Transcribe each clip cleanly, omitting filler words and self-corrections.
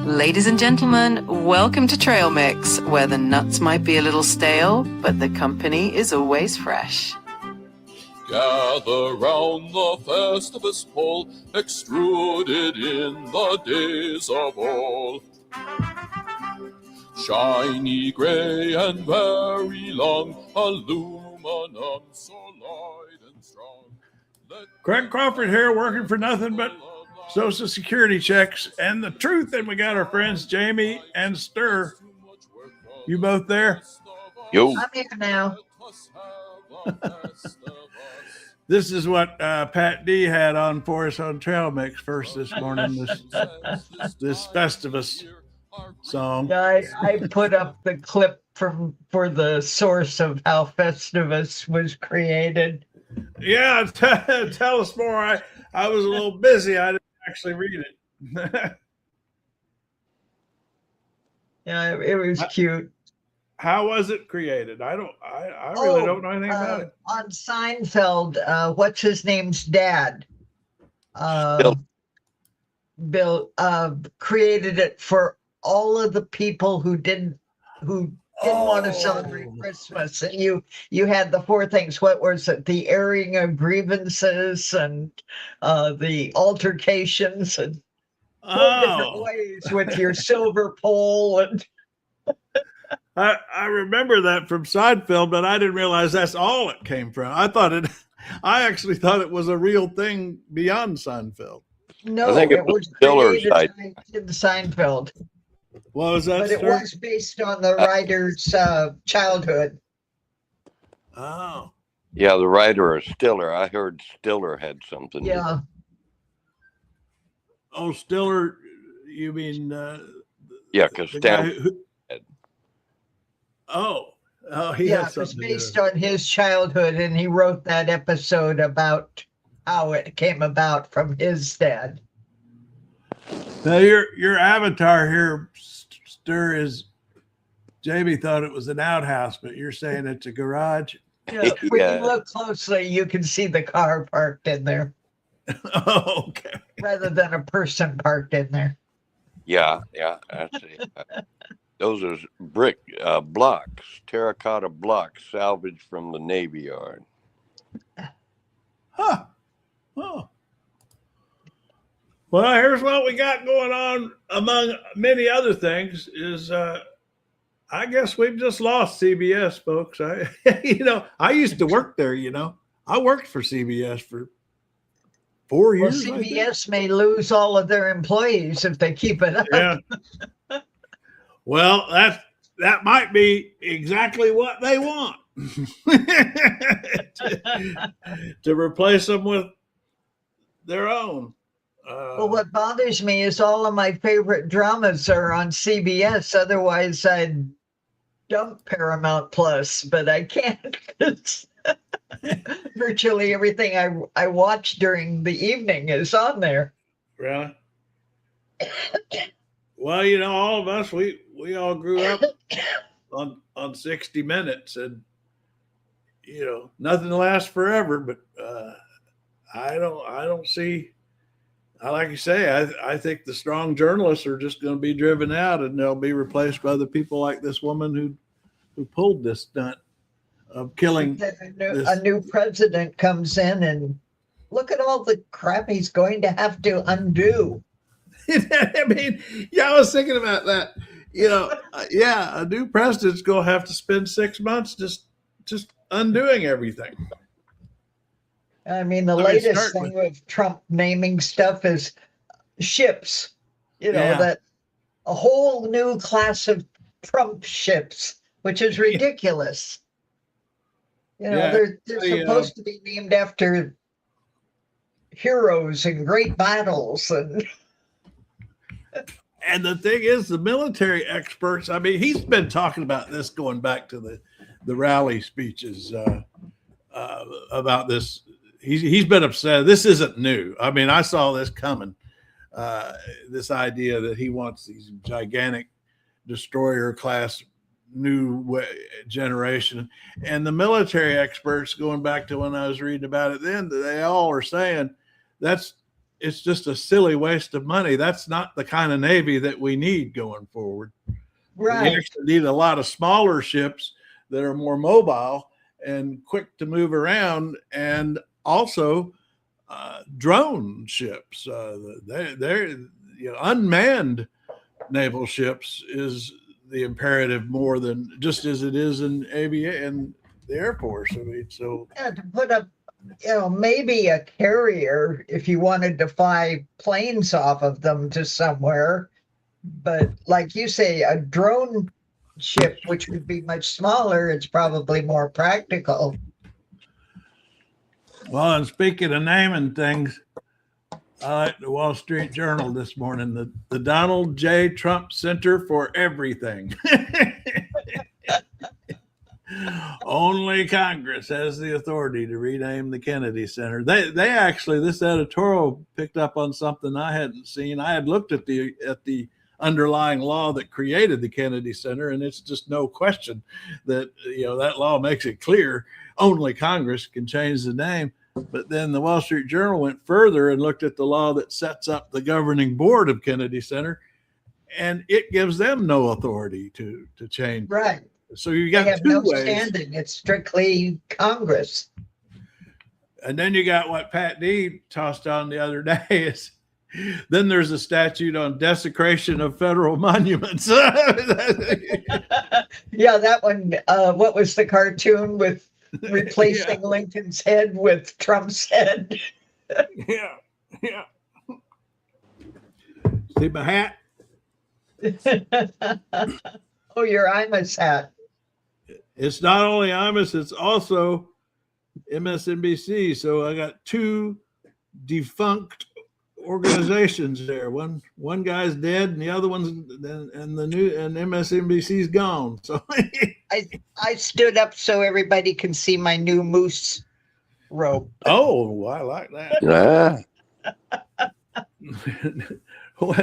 Ladies and gentlemen, welcome to Trail Mix, where the nuts might be a little stale, but the company is always fresh. Gather round the Festivus pole, extruded in the days of old. Shiny grey and very long, aluminum so light and strong. Craig Crawford here, working for nothing but Social Security checks and the truth. And we got our friends Jamie and Stir. You both there? Yo. I'm here now. This is what Pat D had on for us on Trail Mix first this morning, this Festivus song. I put up the clip for the source of how Festivus was created. Yeah, tell us more. I was a little busy. I didn't actually read it. Yeah, it was cute. How was it created? I really don't know anything about it. On Seinfeld, what's his name's dad? Bill created it for all of the people who didn't want to celebrate Christmas. And you had the four things. What was it? The airing of grievances and the altercations and four different ways with your silver pole. And I remember that from Seinfeld, but I didn't realize that's all it came from. I actually thought it was a real thing beyond Seinfeld. No, I think it was Stiller's idea. In Seinfeld. What was that? But it was based on the writer's childhood. Oh. Yeah, the writer is Stiller. I heard Stiller had something. Yeah. Oh, Stiller, you mean? Yeah, because he had something. It was based on his childhood, and he wrote that episode about how it came about from his dad. Now your avatar here, Stir, is Jamie thought it was an outhouse, but you're saying it's a garage. Yeah, when you look closely, you can see the car parked in there. Oh, okay. Rather than a person parked in there. Yeah, that's it. Those are brick blocks, terracotta blocks salvaged from the Navy Yard. Huh. Oh. Well, here's what we got going on among many other things is I guess we've just lost CBS, folks. I used to work there, I worked for CBS for 4 years. Well, CBS may lose all of their employees if they keep it up. Yeah. Well, that might be exactly what they want. to replace them with their own. Well, what bothers me is all of my favorite dramas are on CBS. Otherwise, I'd dump Paramount Plus, but I can't. Virtually everything I watch during the evening is on there. Really? Well, all of us, we all grew up on 60 Minutes, and nothing lasts forever. But I don't see. Like you say, I think the strong journalists are just going to be driven out, and they'll be replaced by the people like this woman who pulled this stunt of killing. A new president comes in, and look at all the crap he's going to have to undo. I mean, I was thinking about that. A new president's going to have to spend 6 months just undoing everything. I mean, the latest thing with Trump naming stuff is ships. That a whole new class of Trump ships, which is ridiculous. They're supposed to be named after heroes and great battles. And the thing is, the military experts, I mean, he's been talking about this going back to the rally speeches about this. He's been upset. This isn't new. I mean, I saw this coming, this idea that he wants these gigantic destroyer class new generation. And the military experts, going back to when I was reading about it then, they all are saying that's it's just a silly waste of money. That's not the kind of Navy that we need going forward. Right. We actually need a lot of smaller ships that are more mobile and quick to move around, and also drone ships. They're unmanned naval ships is the imperative more than just as it is in and the Air Force. I mean, so Yeah, to put up, maybe a carrier if you wanted to fly planes off of them to somewhere. But like you say, a drone ship, which would be much smaller, it's probably more practical. well, and speaking of naming things, I like the Wall Street Journal this morning, the Donald J. Trump Center for Everything. Only Congress has the authority to rename the Kennedy Center. They actually, this editorial picked up on something I hadn't seen. I had looked at the underlying law that created the Kennedy Center, and it's just no question that that law makes it clear only Congress can change the name. But then the Wall Street Journal went further and looked at the law that sets up the governing board of Kennedy Center, and it gives them no authority to change. Right. So you They got have two no ways. standing. It's strictly Congress. And then you got what Pat D tossed on the other day is then there's a statute on desecration of federal monuments. Yeah, that one. What was the cartoon with replacing Lincoln's head with Trump's head? Yeah. See my hat? Oh, your Imus hat. It's not only Imus, it's also MSNBC. So I got two defunct organizations there. One guy's dead, and the other one's and MSNBC's gone. So I stood up so everybody can see my new moose robe. oh, I like that.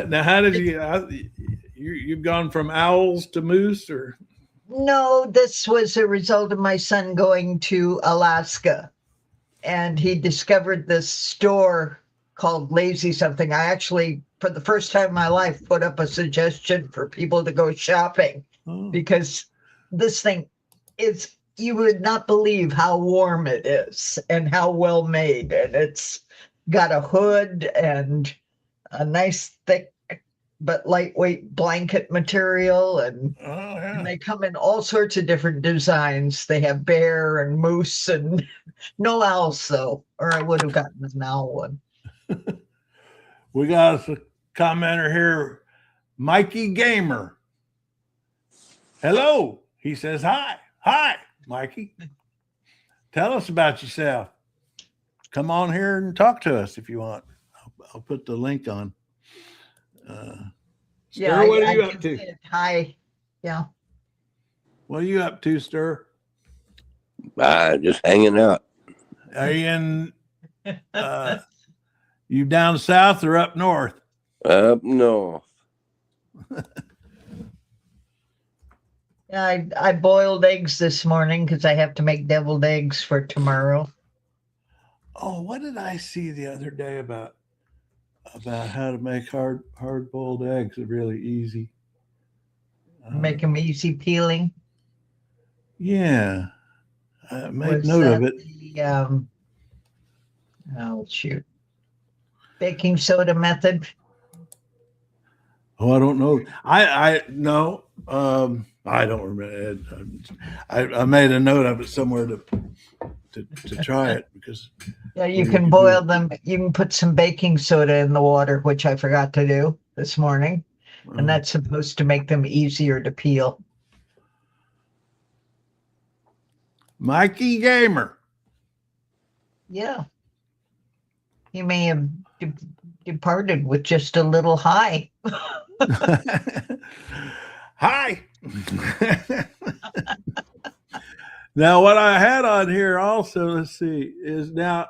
Now, how did you've gone from owls to moose, or? No, this was a result of my son going to Alaska, and he discovered this store called Lazy Something. I actually, for the first time in my life, put up a suggestion for people to go shopping because this thing is, you would not believe how warm it is and how well made. And it's got a hood and a nice thick but lightweight blanket material, and they come in all sorts of different designs. They have bear and moose and no owls though, or I would have gotten an owl one. We got a commenter here, Mikey Gamer. Hello, he says hi, Mikey. Tell us about yourself. Come on here and talk to us if you want. I'll put the link on. Stir, what are you up to? Hi. Yeah. What are you up to, Stir? Just hanging out. Are you in you down south or up north? Up north. Yeah, I boiled eggs this morning because I have to make deviled eggs for tomorrow. Oh, what did I see the other day about how to make hard boiled eggs? Really easy. Make them easy peeling. Yeah, I made note of it. Oh shoot, baking soda method. Oh, I don't know. I no. I don't remember. I made a note of it somewhere to try it because. Yeah, you can boil them. You can put some baking soda in the water, which I forgot to do this morning, and that's supposed to make them easier to peel. Mikey Gamer. Yeah, he may have departed with just a little hi. Hi. Now, what I had on here also, let's see, is now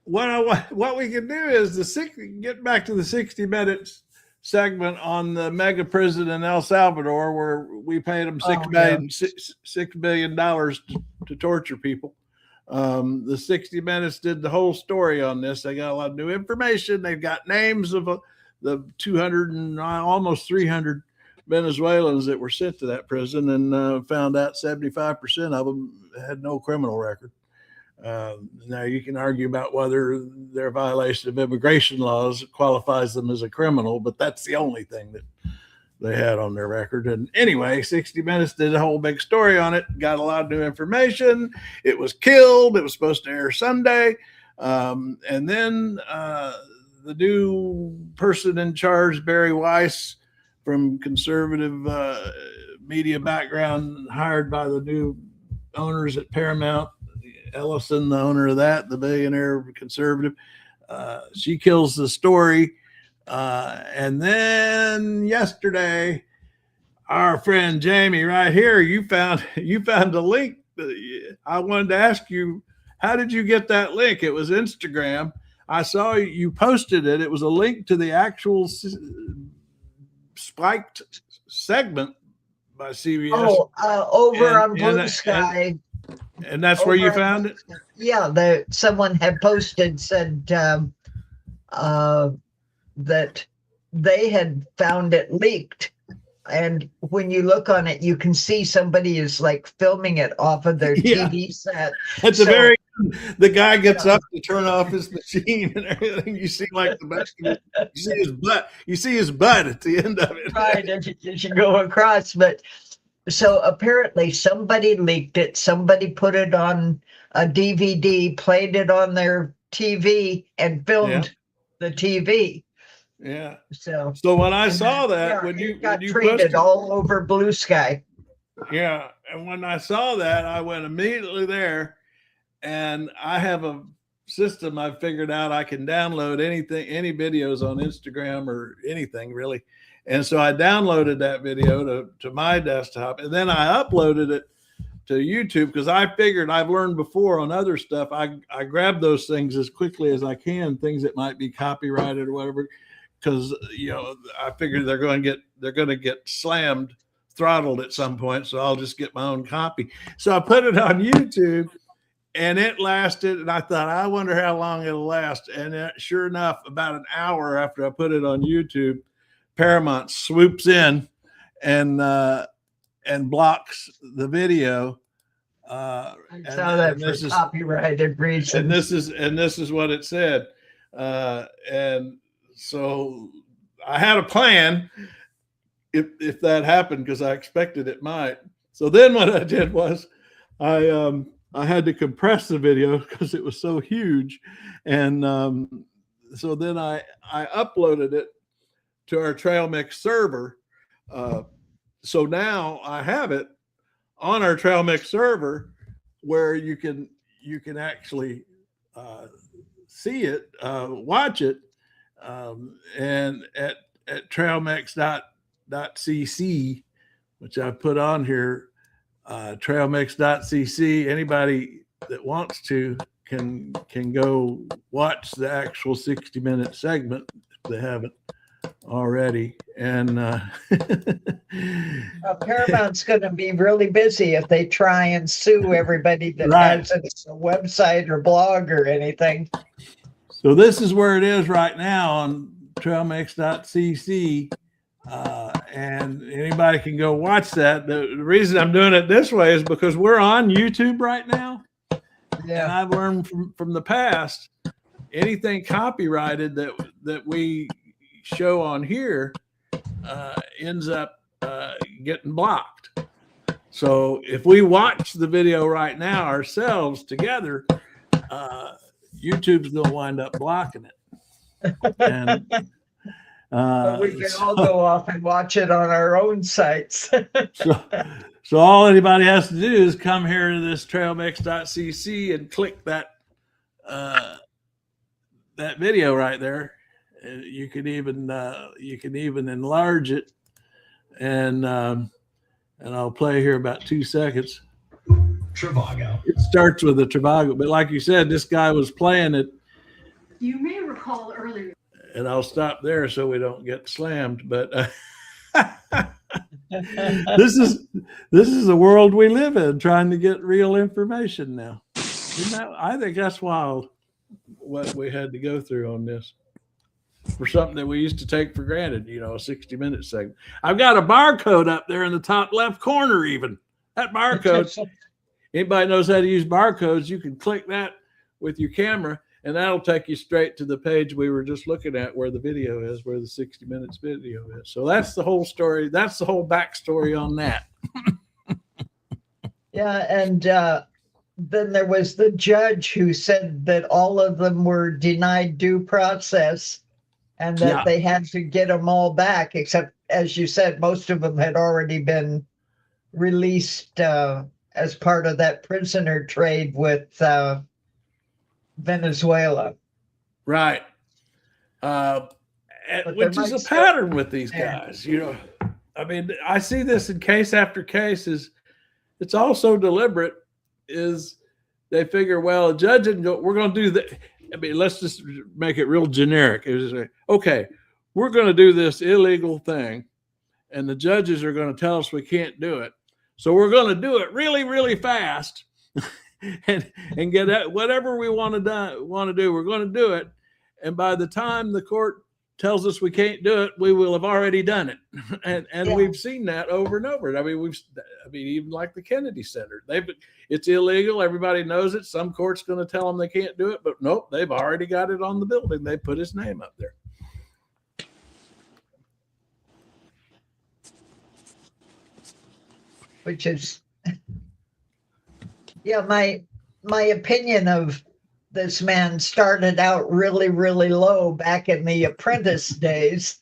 what we can do is get back to the 60 minutes segment on the mega prison in El Salvador, where we paid them $6 billion to torture people. The 60 Minutes did the whole story on this. They got a lot of new information. They've got names of the 200 and almost 300 Venezuelans that were sent to that prison, and found out 75% of them had no criminal record. Now you can argue about whether their violation of immigration laws qualifies them as a criminal, but that's the only thing that they had on their record. And anyway, 60 Minutes did a whole big story on it, got a lot of new information. It was killed. It was supposed to air Sunday. And then the new person in charge, Barry Weiss, from conservative media background, hired by the new owners at Paramount, Ellison, the owner of that, the billionaire conservative, she kills the story. And then yesterday, our friend Jamie right here, you found a link. I wanted to ask you, how did you get that link? It was Instagram. I saw you posted it. It was a link to the actual spiked segment by CBS. Over on Blue Sky. And that's where you found it? Yeah, someone had posted, said that they had found it leaked. And when you look on it, you can see somebody is like filming it off of their TV set. At the very end, the guy gets up to turn off his machine and everything. You see like the back of it. You see his butt. You see his butt at the end of it. Right, as you go across. But so apparently somebody leaked it. Somebody put it on a DVD, played it on their TV, and filmed the TV. Yeah. So when I saw that, when you treated posted all over Blue Sky. Yeah, and when I saw that, I went immediately there, and I have a system I've figured out. I can download anything, any videos on Instagram or anything really. And so I downloaded that video to my desktop, and then I uploaded it to YouTube because I figured, I've learned before on other stuff, I grab those things as quickly as I can, things that might be copyrighted or whatever, because I figured they're going to get slammed, throttled at some point, so I'll just get my own copy. So I put it on YouTube, and it lasted, and I thought, I wonder how long it'll last. And sure enough, about an hour after I put it on YouTube, Paramount swoops in and blocks the video. I saw that for copyrighted reasons. And this is what it said. And so I had a plan if that happened, because I expected it might. So then what I did was I had to compress the video because it was so huge. And so then I uploaded it to our Trail Mix server. So now I have it on our Trail Mix server where you can actually see it, watch it, and at trailmix.cc, which I put on here, trailmix.cc. Anybody that wants to can go watch the actual 60-minute segment if they haven't already. And Paramount's going to be really busy if they try and sue everybody that has a website or blog or anything. So this is where it is right now on trailmix.cc. And anybody can go watch that. The reason I'm doing it this way is because we're on YouTube right now. Yeah. And I've learned from the past, anything copyrighted that we show on here ends up getting blocked. So if we watch the video right now ourselves together, YouTube's going to wind up blocking it. And we can all go off and watch it on our own sites. so all anybody has to do is come here to this trailmix.cc and click that video right there. You can even enlarge it, and I'll play here about 2 seconds. Trivago. It starts with a Trivago, but like you said, this guy was playing it. You may recall earlier. And I'll stop there so we don't get slammed. But this is the world we live in, trying to get real information now. I think that's wild what we had to go through on this for something that we used to take for granted, a 60-minute segment. I've got a barcode up there in the top left corner, even. That barcode, anybody knows how to use barcodes, you can click that with your camera, and that'll take you straight to the page we were just looking at where the video is, where the 60 minutes video is. So that's the whole story. That's the whole backstory on that. Yeah, and then there was the judge who said that all of them were denied due process and that they had to get them all back, except, as you said, most of them had already been released as part of that prisoner trade with Venezuela. Right. Which is a pattern with these guys. I mean, I see this in case after case. It's also deliberate. Is they figure, well, a judge didn't go, we're going to do that. I mean, let's just make it real generic. It was like, okay, we're going to do this illegal thing, and the judges are going to tell us we can't do it. So we're going to do it really, really fast, and get at whatever we want to do. We're going to do it, and by the time the court tells us we can't do it, we will have already done it. And we've seen that over and over. I mean, even like the Kennedy Center, it's illegal. Everybody knows it. Some court's going to tell them they can't do it, but nope, they've already got it on the building. They put his name up there. Which is, my opinion of this man started out really, really low back in the Apprentice days,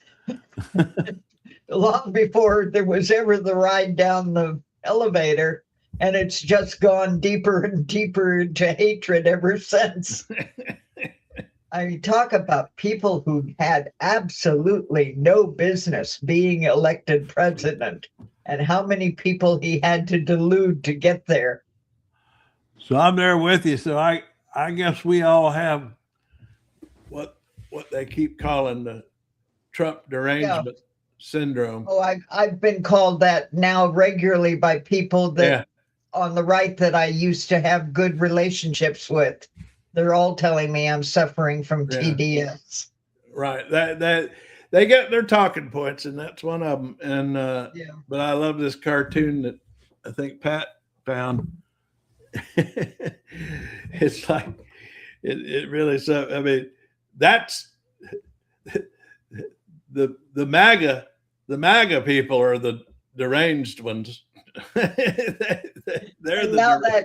long before there was ever the ride down the elevator, and it's just gone deeper and deeper into hatred ever since. I mean, talk about people who had absolutely no business being elected president, and how many people he had to delude to get there. So I'm there with you. So I guess we all have what they keep calling the Trump derangement syndrome. Oh, I've been called that now regularly by people that on the right that I used to have good relationships with. They're all telling me I'm suffering from TDS. Right. That they get their talking points, and that's one of them. And but I love this cartoon that I think Pat found. It's like it really. So I mean, that's the MAGA people are the deranged ones. That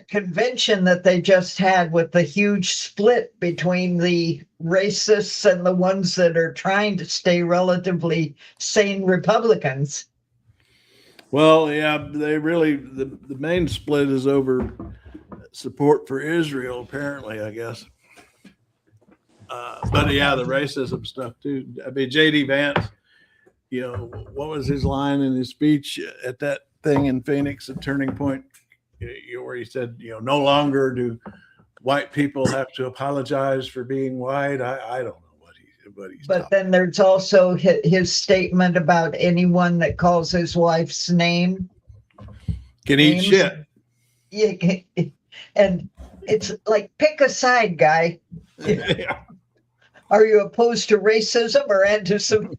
convention that they just had with the huge split between the racists and the ones that are trying to stay relatively sane Republicans. Well, yeah, they really the main split is over support for Israel, apparently, I guess. But yeah, the racism stuff too. I mean, J.D. Vance, what was his line in his speech at that thing in Phoenix, a turning point, where he said, no longer do white people have to apologize for being white. I don't know what he's But then there's also his statement about anyone that calls his wife's name can eat shit. Yeah, and it's like, pick a side, guy. Yeah. Are you opposed to racism or anti-Semitism?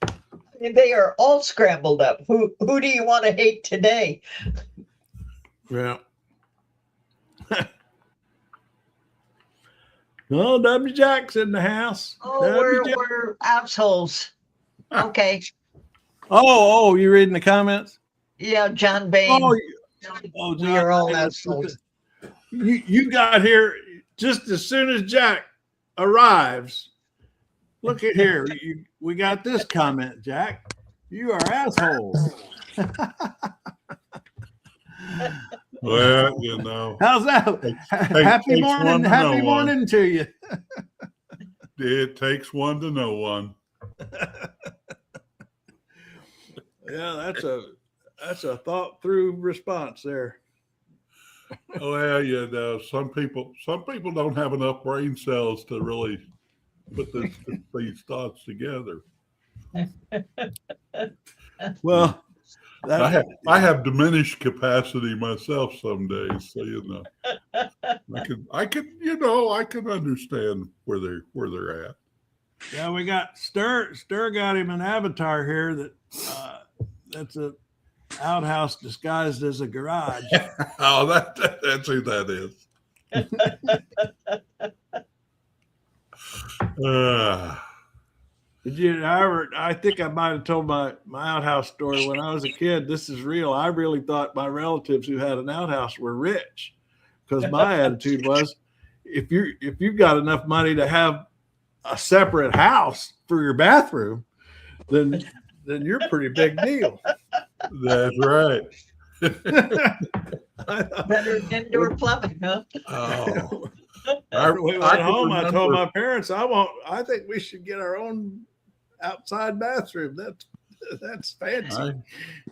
I mean, they are all scrambled up. Who do you want to hate today? Yeah. Oh, W. Jack's in the house. Oh, we're assholes. Okay. Oh, you reading the comments? Yeah, John Bain. Oh, we are all assholes. You got here just as soon as Jack arrives. Look at here. We got this comment, Jack. You are assholes. Well, how's that? Happy morning. Happy morning to you. It takes one to know one. Yeah, that's a thought through response there. Well, some people don't have enough brain cells to really put these thoughts together. Well, I have diminished capacity myself some days, so I can understand where they're at. Yeah, we got Stir got him an avatar here that's a outhouse disguised as a garage. Oh, that's who that is. I think I might have told my outhouse story when I was a kid. This is real. I really thought my relatives who had an outhouse were rich, because my attitude was, if you've got enough money to have a separate house for your bathroom, then you're a pretty big deal. That's right. Better than indoor plumbing, huh? Oh. We went home. I told my parents, I think we should get our own outside bathroom. That's fancy.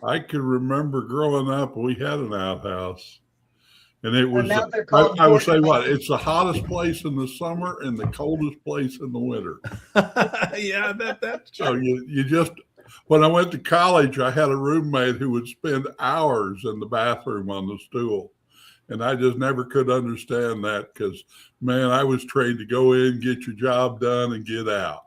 I can remember growing up, we had an outhouse, and it was. Now they're called I would say what? It's the hottest place in the summer and the coldest place in the winter. Yeah, I bet that's true. So you just. When I went to college, I had a roommate who would spend hours in the bathroom on the stool. And I just never could understand that, because, man, I was trained to go in, get your job done, and get out.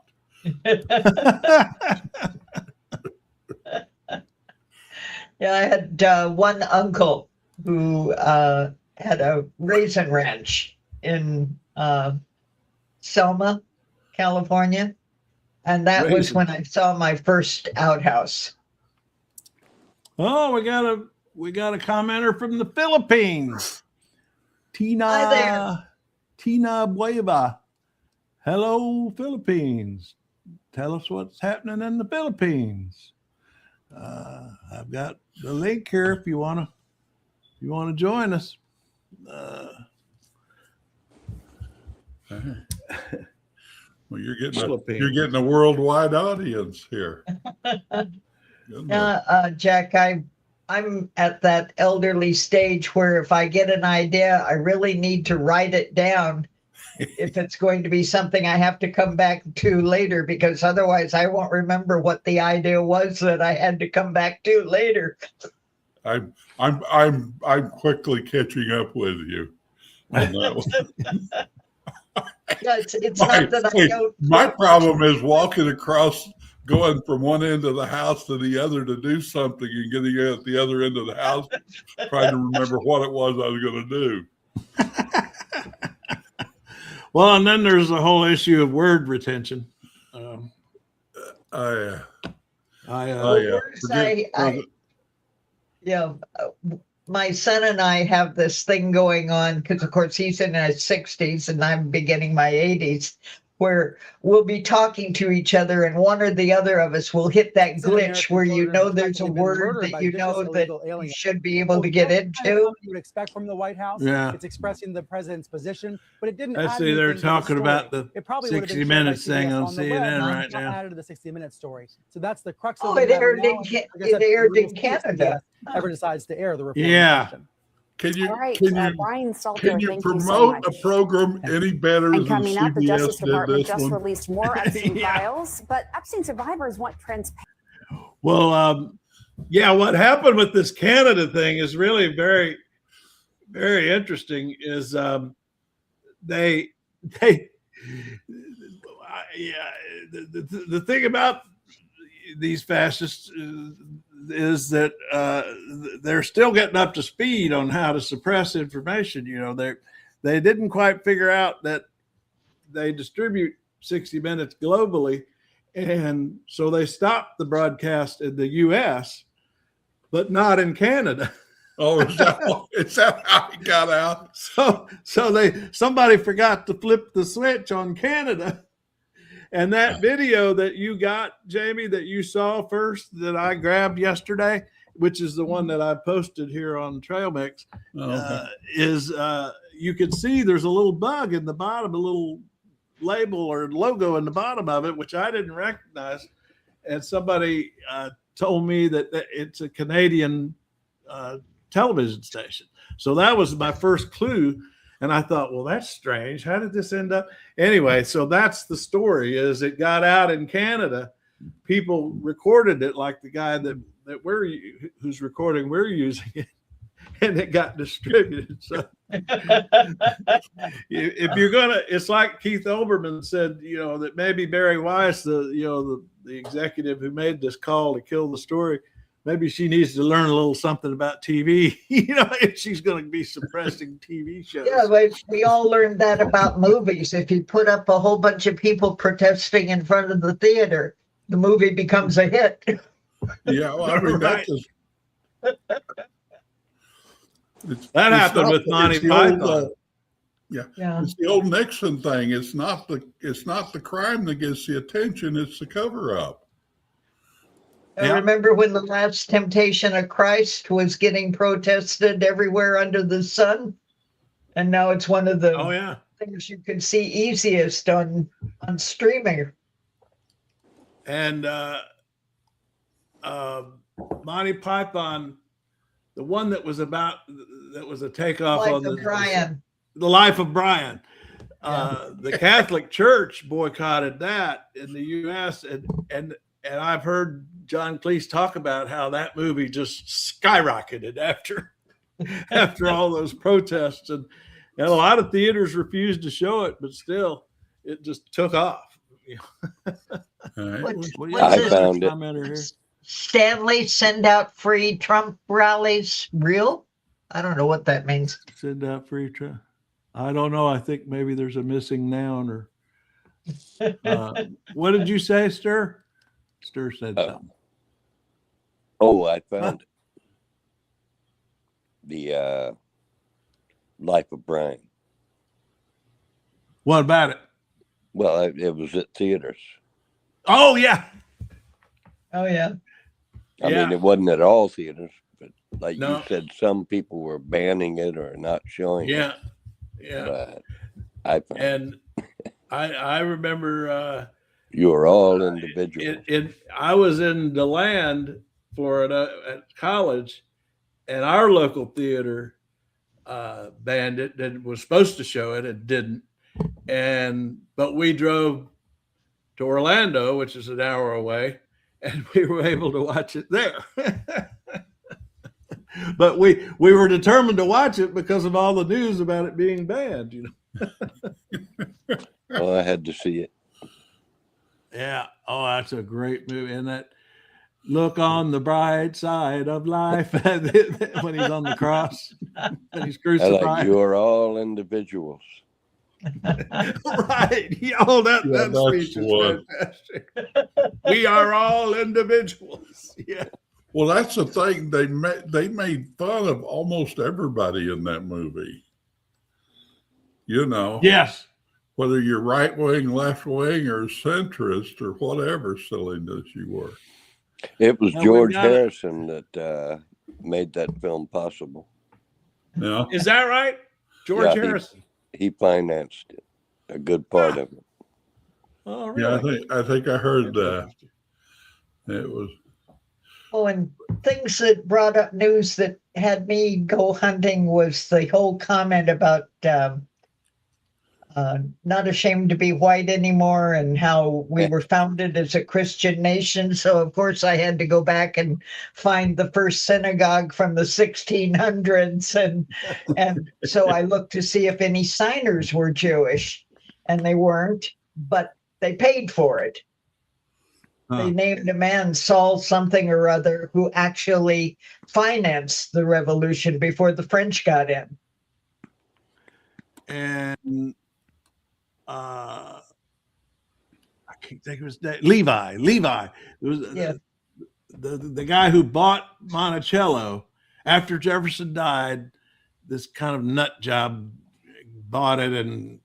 Yeah, I had one uncle who had a raisin ranch in Selma, California. And that was when I saw my first outhouse. Oh, we got a commenter from the Philippines. Hi there. Tina Bueva. Hello, Philippines. Tell us what's happening in the Philippines. I've got the link here if you want to join us. Well, you're getting a worldwide audience here. Jack, I'm at that elderly stage where if I get an idea, I really need to write it down if it's going to be something I have to come back to later, because otherwise I won't remember what the idea was that I had to come back to later. I'm quickly catching up with you on that one. Yeah, it's not that I don't. My problem is walking across, going from one end of the house to the other to do something, and getting at the other end of the house, trying to remember what it was I was going to do. Well, and then there's the whole issue of word retention. My son and I have this thing going on because, of course, he's in his 60s and I'm beginning my 80s, where we'll be talking to each other and one or the other of us will hit that glitch where there's a word that you should be able to get into. You would expect from the White House. Yeah. It's expressing the president's position, but it didn't. I see they're talking about the 60 Minutes thing on CNN right now. Added to the 60 Minutes story. So that's the crux of it. Aired in Canada. Ever decides to air the report. Yeah. Can you Brian Salter, can you thank promote you so a program any better and than coming up, the CBS Justice did Department this just one? released more Epstein files, but Epstein survivors want transparency. Well, what happened with this Canada thing is really very, very interesting. Is the thing about these fascists is that they're still getting up to speed on how to suppress information. They didn't quite figure out that they distribute 60 Minutes globally, and so they stopped the broadcast in the U.S., but not in Canada. Oh, is that how it got out? So somebody forgot to flip the switch on Canada. And that video that you got, Jamie, that you saw first, that I grabbed yesterday, which is the one that I posted here on Trail Mix, is you can see there's a little bug in the bottom, a little label or logo in the bottom of it, which I didn't recognize. And somebody told me that it's a Canadian television station. So that was my first clue. And I thought, well, that's strange. How did this end up? Anyway, so that's the story, is it got out in Canada. People recorded it, like the guy that that whose recording we're using it, and it got distributed. So if you're gonna, it's like Keith Olbermann said, that maybe Barry Weiss, the executive who made this call to kill the story, maybe she needs to learn a little something about TV, if she's going to be suppressing TV shows. Yeah, we all learned that about movies. If you put up a whole bunch of people protesting in front of the theater, the movie becomes a hit. Yeah, well, I mean, Right. That happened with Monty Python. Yeah. It's the old Nixon thing. It's not the crime that gets the attention, it's the cover-up. I Yeah. remember when the Last Temptation of Christ was getting protested everywhere under the sun, and now it's one of the Oh yeah. things you can see easiest on streaming. And Monty Python, the one that was a takeoff Life on of Brian. The Life of Brian. Yeah. The Catholic Church boycotted that in the U.S. and I've heard John Cleese talk about how that movie just skyrocketed after all those protests, and a lot of theaters refused to show it, but still, it just took off. All right. What's found it. Commenter here? Stanley send out free Trump rallies real? I don't know what that means. Send out free trial. I don't know. I think maybe there's a missing noun or. What did you say, Stir? Stir said something. Oh, I found it. The Life of Brian. What about it? Well, it was at theaters. Oh yeah. Oh yeah. I Yeah. mean, it wasn't at all theaters, but like No. you said, some people were banning it or not showing it. Yeah. Yeah. But I found it. And I remember You are all individuals. I was in DeLand, Florida at college, and our local theater banned it and was supposed to show it and didn't. But we drove to Orlando, which is an hour away, and we were able to watch it there. But we were determined to watch it because of all the news about it being banned, Well, I had to see it. Yeah. Oh, that's a great movie. And that look on the bright side of life when he's on the cross and he's I crucified. like you are all individuals. Right. Oh, that speech that's is one. fantastic. We are all individuals. Yeah. Well, that's the thing. They made fun of almost everybody in that movie. Yes. Whether you're right wing, left wing, or centrist, or whatever silliness you were. It was Now we've George got it. Harrison that made that film possible. Yeah. Is that right? George Yeah, Harrison. He financed it, a good part of it. Oh, Yeah, really? I think I heard that. It was. Oh, and things that brought up news that had me go hunting was the whole comment about not ashamed to be white anymore and how we were founded as a Christian nation. So, of course, I had to go back and find the first synagogue from the 1600s. And so I looked to see if any signers were Jewish, and they weren't, but they paid for it. They named a man, Saul something or other, who actually financed the revolution before the French got in. And I can't think of his name. Levi. It was Yeah. the guy who bought Monticello after Jefferson died. This kind of nut job bought it and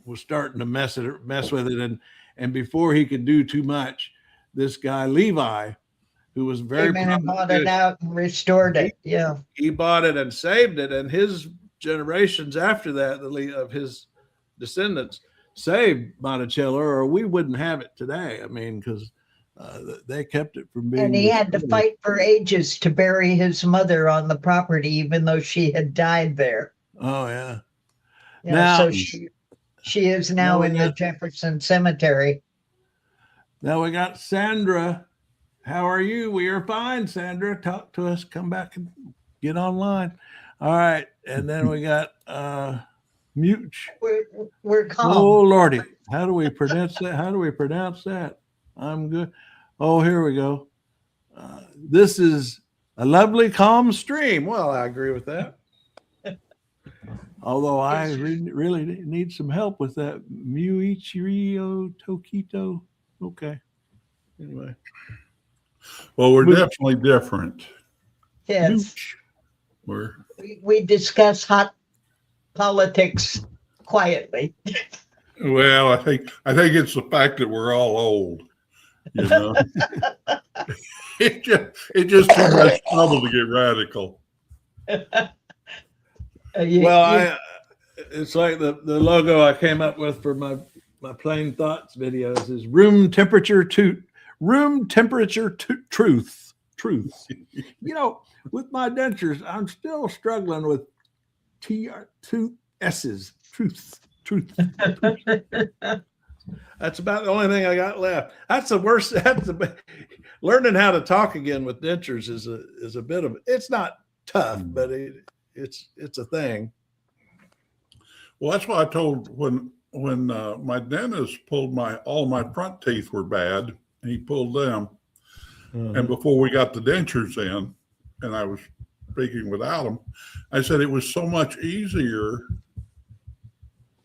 was starting to mess with it, and before he could do too much, this guy Levi, who was very Came in and bought it out and restored it. Yeah. he bought it and saved it, and his generations after that, of his descendants, saved Monticello, or we wouldn't have it today. I mean, because they kept it from being. And he had to fight for ages to bury his mother on the property, even though she had died there. Oh yeah. Yeah, Now- so she is now Now we in the got- Jefferson Cemetery. Now we got Sandra How are you? We are fine, Sandra. Talk to us. Come back and get online. All right. And then we got Much. We're calm. Oh, Lordy. How do we pronounce that? How do we pronounce that? I'm good. Oh, here we go. This is a lovely, calm stream. Well, I agree with that. Although I really need some help with that. Muichirio Tokito. Okay. Anyway. Well, we're definitely different. Yes. We're We discuss hot politics quietly. well, I think it's the fact that we're all old. You know, it's just too much trouble to get radical. It's like the logo I came up with for my plain thoughts videos is room temperature truth. You know, with my dentures, I'm still struggling with two S's. Truth. That's about the only thing I got left. That's the worst. Learning how to talk again with dentures is a bit of, it's not tough, but it's a thing. Well, that's why I told when my dentist pulled all my front teeth were bad, and he pulled them. And before we got the dentures in, and I was speaking without them, I said it was so much easier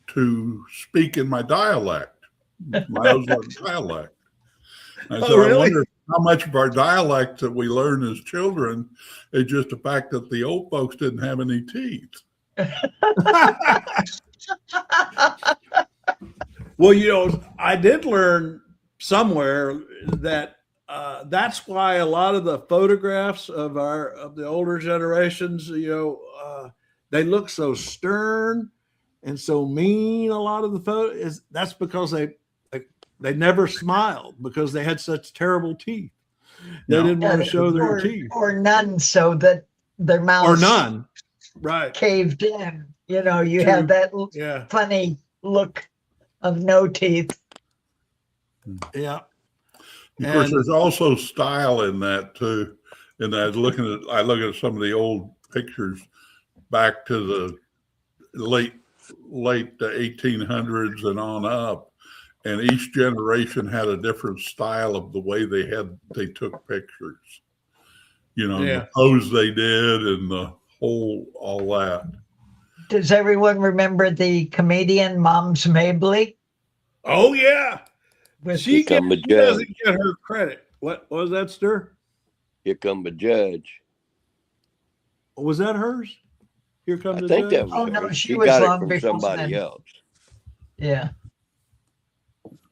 to speak in my dialect, my Ozark dialect. And so really? I wonder how much of our dialect that we learn as children is just the fact that the old folks didn't have any teeth. Well, you know, I did learn somewhere that that's why a lot of the photographs of the older generations, you know, they look so stern and so mean. A lot of the photos that's because they never smiled because they had such terrible teeth. They didn't want to show their teeth, or none, so that their mouths or none, right? Caved in. You know, you have that funny look of no teeth. Yeah. Of course, there's also style in that too. And I look at some of the old pictures back to the late 1800s and on up, and each generation had a different style of the way they took pictures. You know, the pose they did and all that. Does everyone remember the comedian Moms Mabley? Oh yeah. She doesn't get her credit. What was that, Stir? Here come the judge. Was that hers? Here comes the judge. I think that was hers. No, she got it long from before somebody then. else. Yeah.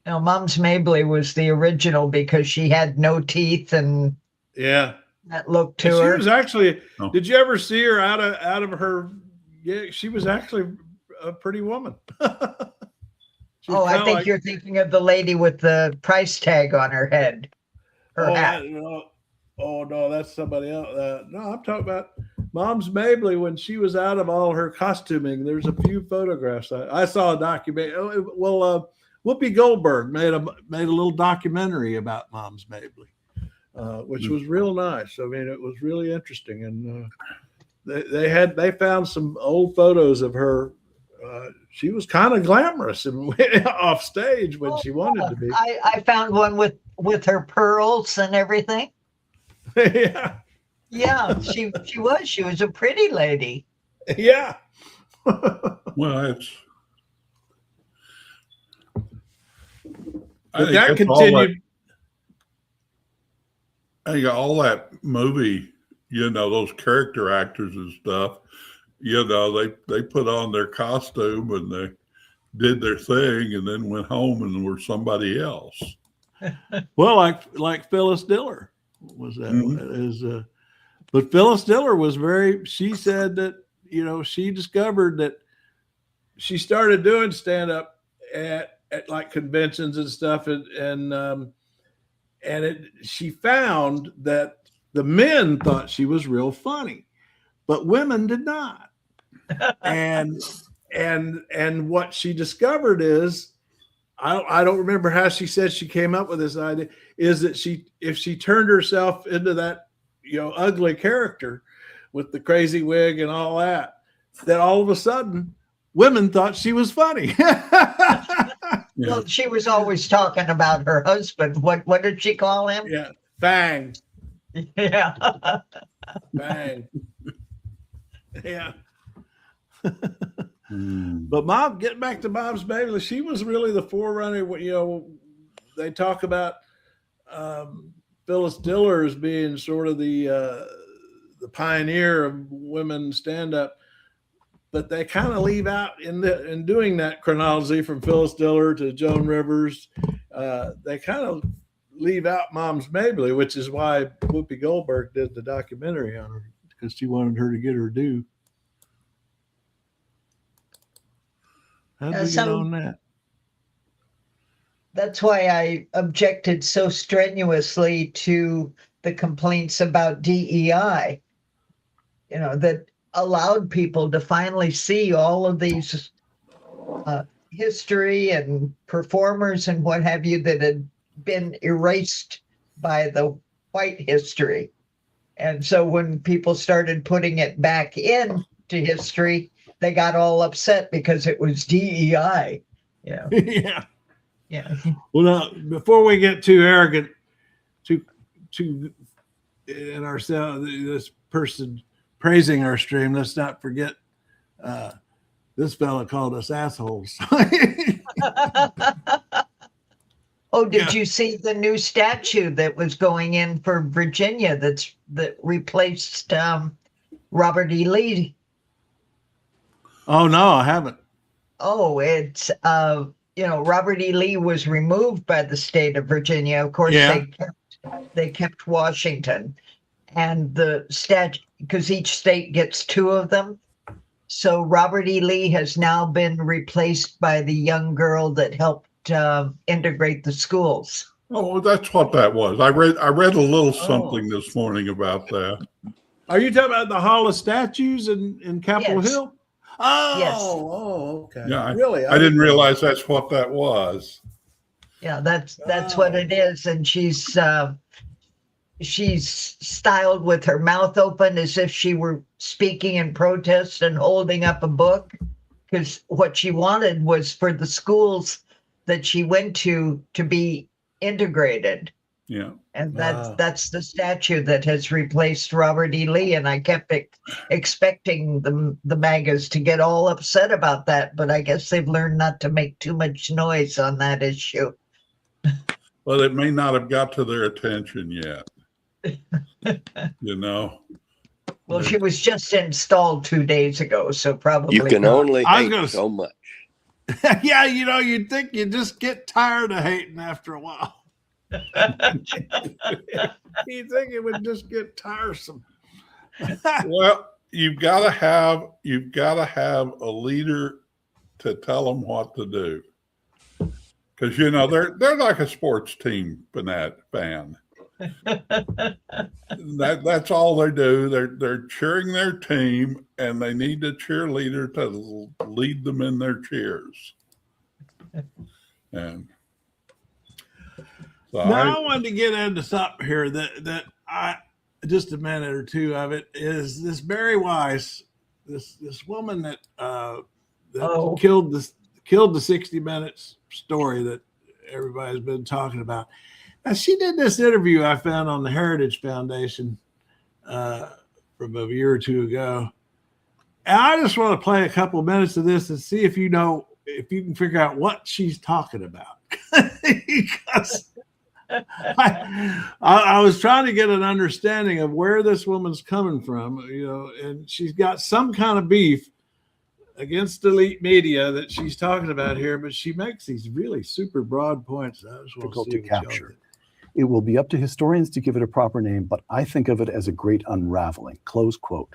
Now, Moms Mabley was the original because she had no teeth and that look to her. She was actually. Did you ever see her out of her? Yeah, she was actually a pretty woman. I think you're thinking of the lady with the price tag on her head. Her hat. No, that's somebody else. No, I'm talking about Moms Mabley when she was out of all her costuming. There's a few photographs. I saw a documentary. Whoopi Goldberg made a little documentary about Moms Mabley, which was real nice. I mean, it was really interesting, and they found some old photos of her. She was kind of glamorous and off stage when she wanted to be. I found one with her pearls and everything. Yeah. Yeah, she was a pretty lady. Yeah. Well, that continued. I think all that movie, you know, those character actors and stuff, you know, they put on their costume and they did their thing and then went home and were somebody else. Well, like Phyllis Diller was that but Phyllis Diller was she said that, you know, she discovered that she started doing stand-up at like conventions and stuff, and she found that the men thought she was real funny, but women did not. and what she discovered is I don't remember how she said she came up with this idea, is that if she turned herself into that, ugly character with the crazy wig and all that all of a sudden women thought she was funny. Well, she was always talking about her husband. What did she call him? Yeah. Bang. Yeah. Bang. Yeah. But getting back to Mom's Baby, she was really the forerunner. They talk about Phyllis Diller as being sort of the pioneer of women stand-up, but they kind of leave out in doing that chronology from Phyllis Diller to Joan Rivers. They kind of leave out Mom's Mabley, which is why Whoopi Goldberg did the documentary on her, because she wanted her to get her due. How did we get on that? That's why I objected so strenuously to the complaints about DEI, that allowed people to finally see all of these history and performers and what have you that had been erased by the white history. And so when people started putting it back into history, they got all upset because it was DEI. Yeah. Yeah. Yeah. Well, now, before we get too arrogant, to in ourselves, this person praising our stream, let's not forget this fella called us assholes. Oh, did you see the new statue that was going in for Virginia that replaced Robert E. Lee? Oh, no, I haven't. Oh, it's Robert E. Lee was removed by the state of Virginia. Of course, they kept Washington, and the statue, because each state gets two of them. So Robert E. Lee has now been replaced by the young girl that helped integrate the schools. Oh, that's what that was. I read a little something this morning about that. Are you talking about the Hall of Statues in Capitol Yes. Hill? Oh, Yes. Oh, okay. Yeah, really? I didn't realize that's what that was. Yeah, that's what it is, and she's styled with her mouth open as if she were speaking in protest and holding up a book, because what she wanted was for the schools that she went to be integrated. Yeah. And that's the statue that has replaced Robert E. Lee. And I kept expecting the MAGAs to get all upset about that, but I guess they've learned not to make too much noise on that issue. Well, it may not have got to their attention yet. Well, she was just installed 2 days ago, so probably You can not. only hate so much. Yeah, you'd think you just get tired of hating after a while. You think it would just get tiresome. Well, you've got to have a leader to tell them what to do, because they're like a sports team fan. That's all they do. They're cheering their team, and they need a cheerleader to lead them in their cheers. And so now I wanted to get into something here that I just a minute or two of it is this Barry Weiss, this woman that killed the 60 Minutes story that everybody's been talking about. Now, she did this interview I found on the Heritage Foundation from a year or two ago. And I just want to play a couple of minutes of this and see if you can figure out what she's talking about. Because I was trying to get an understanding of where this woman's coming from, and she's got some kind of beef against elite media that she's talking about here, but she makes these really super broad points. I just want Difficult to to see what y'all capture. think. It will be up to historians to give it a proper name, but I think of it as a great unraveling. Close quote.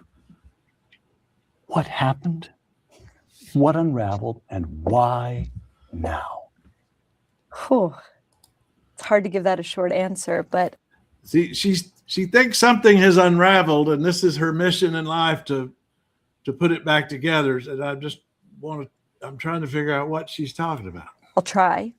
What happened? What unraveled? And why now? Whew. It's hard to give that a short answer, but See, she thinks something has unraveled, and this is her mission in life to put it back together. And I'm trying to figure out what she's talking about. I'll try.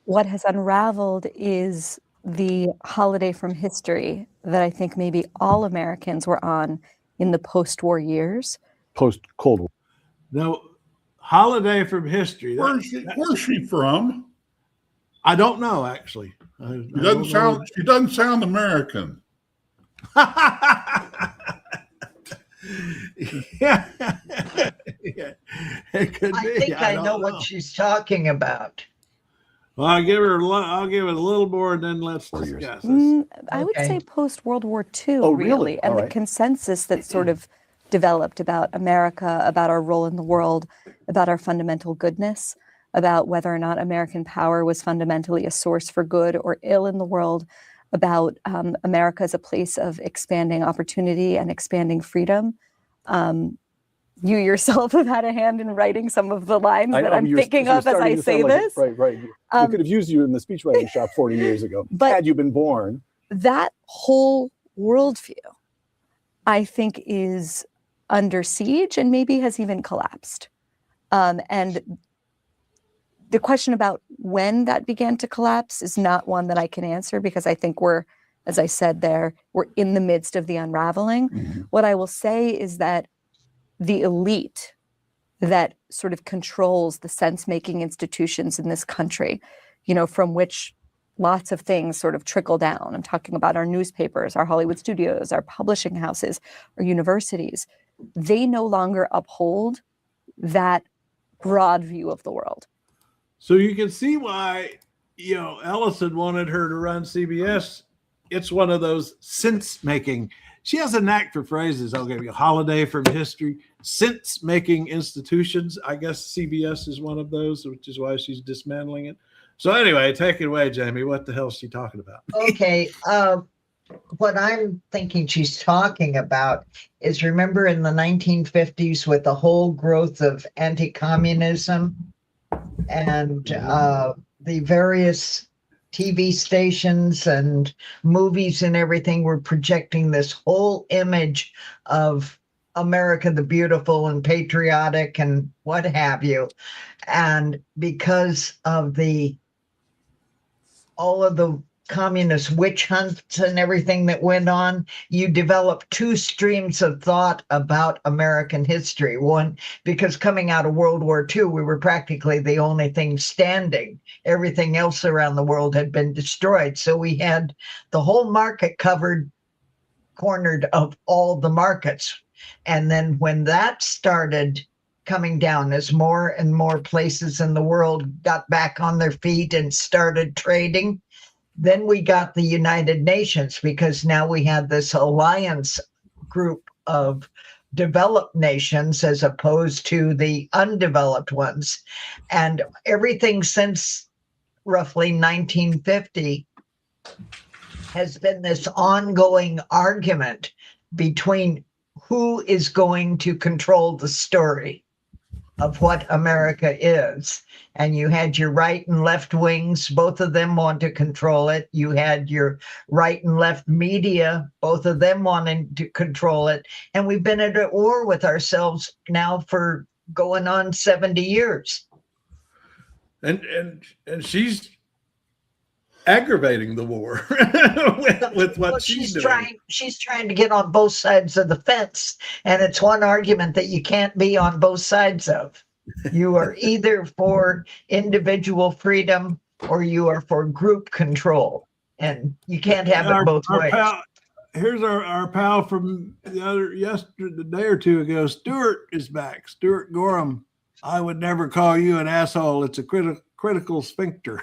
what has unraveled is the holiday from history that I think maybe all Americans were on in the post-war years. Post-Cold War. No, holiday from history. Where's she from? I don't know, actually. She doesn't sound American. Yeah. Yeah, it could I be. think I don't know what she's talking about. Well, I'll give it a little more, and then let's discuss this. I would Okay. say post-World War II, Oh, really, really? and All the right. consensus that sort of developed about America, about our role in the world, about our fundamental goodness, about whether or not American power was fundamentally a source for good or ill in the world, about America as a place of expanding opportunity and expanding freedom. You yourself have had a hand in writing some of the lines that I'm thinking of as I say this. Right. We could have used you in the speechwriting shop 40 years ago, had you been born. That whole worldview, I think, is under siege and maybe has even collapsed. And the question about when that began to collapse is not one that I can answer, because I think we're, as I said there, we're in the midst of the unraveling. Mm-hmm. What I will say is that the elite that sort of controls the sense-making institutions in this country, you know, from which lots of things sort of trickle down. I'm talking about our newspapers, our Hollywood studios, our publishing houses, our universities. They no longer uphold that broad view of the world. So you can see why, you know, Ellison wanted her to run CBS. It's one of those sense-making. She has a knack for phrases. I'll give you a holiday from history, sense-making institutions. I guess CBS is one of those, which is why she's dismantling it. So anyway, take it away, Jamie. What the hell is she talking about? Okay. What I'm thinking she's talking about is, remember in the 1950s with the whole growth of anti-communism and the various TV stations and movies and everything were projecting this whole image of America the Beautiful and patriotic and what have you. And because of all of the communist witch hunts and everything that went on, you developed two streams of thought about American history. One, because coming out of World War II, we were practically the only thing standing. Everything else around the world had been destroyed. So we had the whole market cornered of all the markets. And then when that started coming down, as more and more places in the world got back on their feet and started trading, then we got the United Nations, because now we had this alliance group of developed nations as opposed to the undeveloped ones. And everything since roughly 1950 has been this ongoing argument between who is going to control the story of what America is. And you had your right and left wings, both of them want to control it. You had your right and left media, both of them wanting to control it. And we've been at war with ourselves now for going on 70 years. And she's aggravating the war with what she's doing. She's trying to get on both sides of the fence, and it's one argument that you can't be on both sides of. You are either for individual freedom or you are for group control, and you can't have it both ways. Here's our pal from the day or two ago. Stuart is back. Stuart Gorham. I would never call you an asshole. It's a critical sphincter.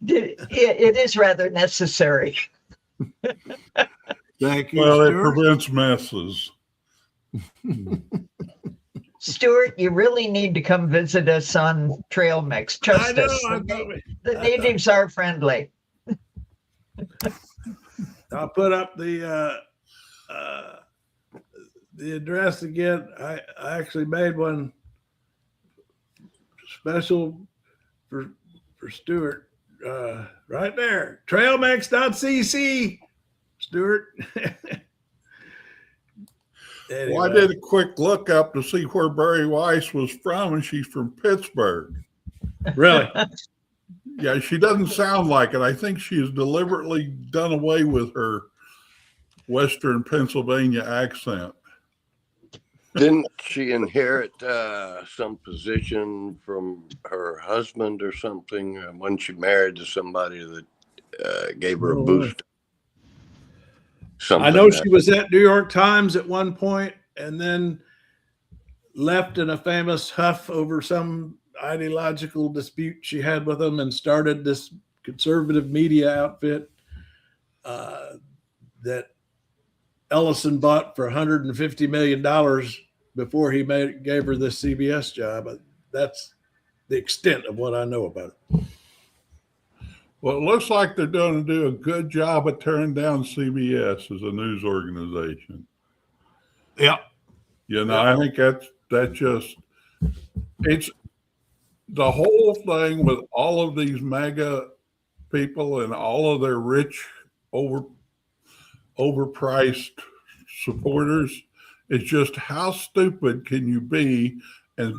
It is rather necessary. Thank you. Well, Stuart. it prevents messes. Stuart, you really need to come visit us on Trail Mix. Trust us. The natives are friendly. I'll put up the address again. I actually made one special for Stuart right there. Trailmix.cc. Stuart. Anyway. Well, I did a quick look up to see where Barry Weiss was from, and she's from Pittsburgh. Really? Yeah, she doesn't sound like it. I think she has deliberately done away with her Western Pennsylvania accent. Didn't she inherit some position from her husband or something when she married to somebody that gave her a boost? I know she was at New York Times at one point and then left in a famous huff over some ideological dispute she had with them and started this conservative media outfit that Ellison bought for $150 million before he gave her this CBS job. That's the extent of what I know about it. Well, it looks like they're going to do a good job of tearing down CBS as a news organization. Yeah. You know, I think it's the whole thing with all of these mega people and all of their rich, overpriced supporters. It's just how stupid can you be? And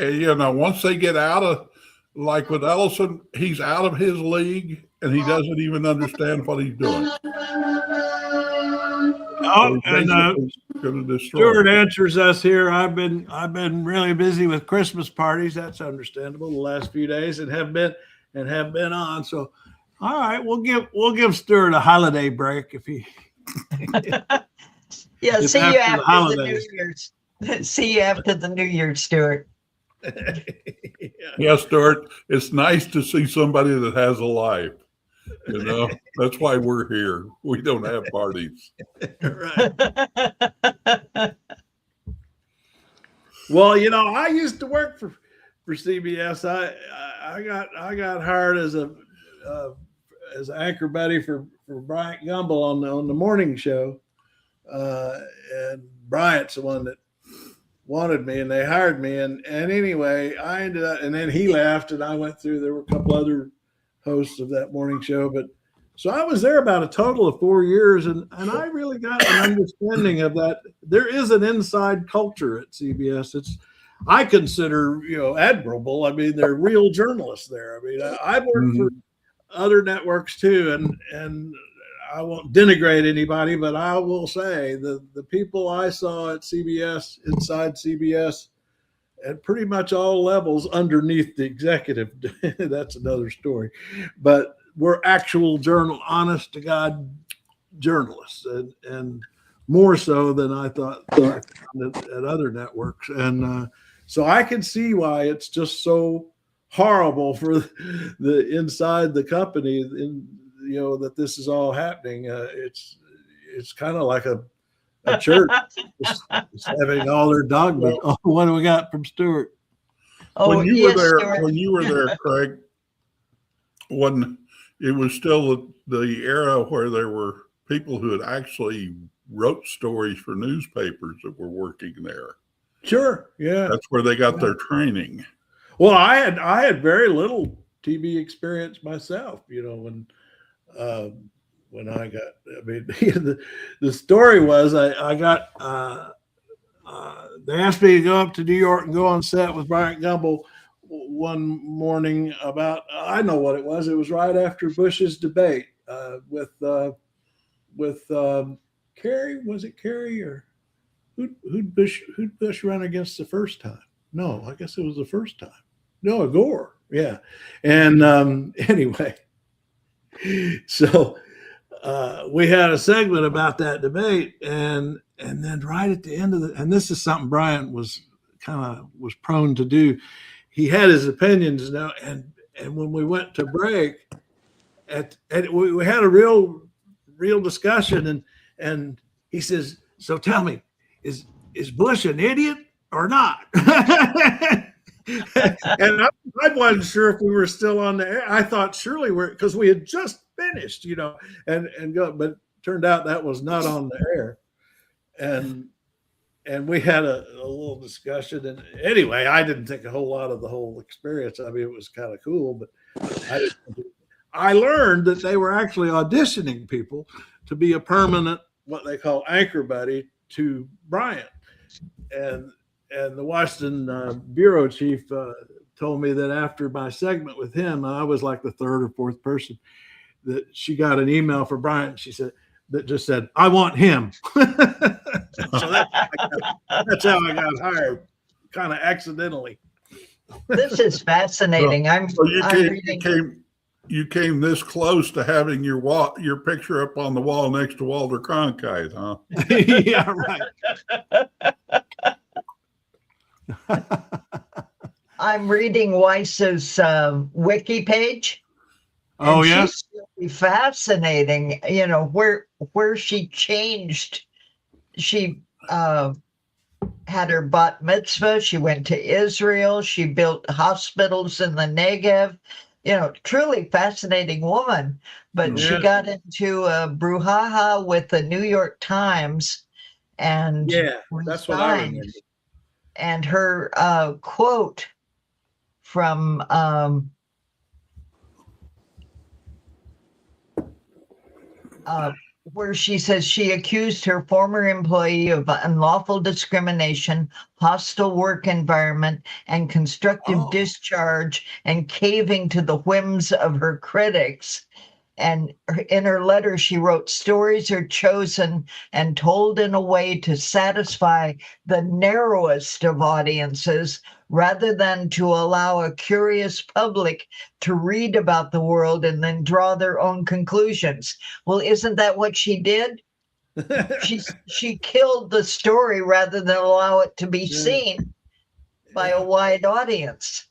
you know, once they get out of, like with Ellison, he's out of his league and he doesn't even understand what he's doing. Oh, and Stuart answers us here. I've been really busy with Christmas parties. That's understandable. The last few days and have been on. So, all right, we'll give Stuart a holiday break if he. Yeah, see you after the New Year's. See you after the New Year's, Stuart. Yeah, Stuart, it's nice to see somebody that has a life. You know, that's why we're here. We don't have parties. Right. Well, you know, I used to work for CBS. I got hired as an anchor buddy for Bryant Gumbel on the morning show, and Bryant's the one that wanted me, and they hired me. And anyway, I ended up, and then he left, and I went through. There were a couple other hosts of that morning show, but so I was there about a total of 4 years, and I really got an understanding of that. There is an inside culture at CBS. I consider, admirable. I mean, they're real journalists there. I mean, I've worked for other networks too, and I won't denigrate anybody, but I will say the people I saw at CBS, inside CBS, at pretty much all levels underneath the executive, that's another story, but we're actual honest to God journalists, and more so than I thought at other networks. And so I can see why it's just so horrible for the inside the company, that this is all happening. It's kind of like a church just having all their dogma. Oh, what do we got from Stuart? When you were there, Craig, when it was still the era where there were people who had actually wrote stories for newspapers that were working there. Sure, yeah, that's where they got their training. Well, I had very little TV experience myself. When I got, the story was I got, they asked me to go up to New York and go on set with Bryant Gumbel one morning I know what it was. It was right after Bush's debate with Kerry. Was it Kerry or who'd Bush run against the first time? No, I guess it was the first time. No, Gore. Yeah. And anyway, so we had a segment about that debate, and then right at the end of and this is something Bryant was prone to do. He had his opinions now, and when we went to break, we had a real discussion, and he says, "So tell me, is Bush an idiot or not?" And I wasn't sure if we were still on the air. I thought surely because we had just finished, and go, but it turned out that was not on the air, and we had a little discussion. And anyway, I didn't think a whole lot of the whole experience. I mean, it was kind of cool, but I learned that they were actually auditioning people to be a permanent what they call anchor buddy to Bryant, and the Washington bureau chief told me that after my segment with him, I was like the third or fourth person that she got an email for Bryant. She said that just said, "I want him." So that's how I got hired, kind of accidentally. This is fascinating. You came this close to having your picture up on the wall next to Walter Cronkite, huh? Yeah, right. I'm reading Weiss's wiki page. Oh, yeah. She's really fascinating. You know, where she changed. She had her bat mitzvah. She went to Israel. She built hospitals in the Negev. You know, truly fascinating woman. But she got into a brouhaha with the New York Times, and that's what I remember. And her quote from where she says she accused her former employee of unlawful discrimination, hostile work environment, and constructive discharge, and caving to the whims of her critics. And in her letter, she wrote, "Stories are chosen and told in a way to satisfy the narrowest of audiences, rather than to allow a curious public to read about the world and then draw their own conclusions." Well, isn't that what she did? She killed the story rather than allow it to be seen by a wide audience.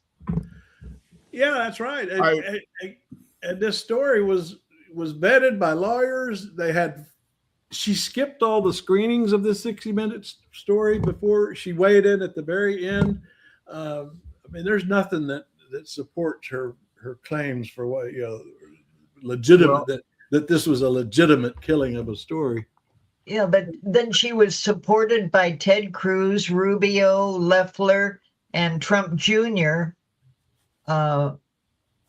Yeah, that's right. And this story was vetted by lawyers. She skipped all the screenings of this 60 Minutes story before she weighed in at the very end. I mean, there's nothing that supports her claims for what, legitimate, that this was a legitimate killing of a story. Yeah, but then she was supported by Ted Cruz, Rubio, Loeffler, and Trump Jr.,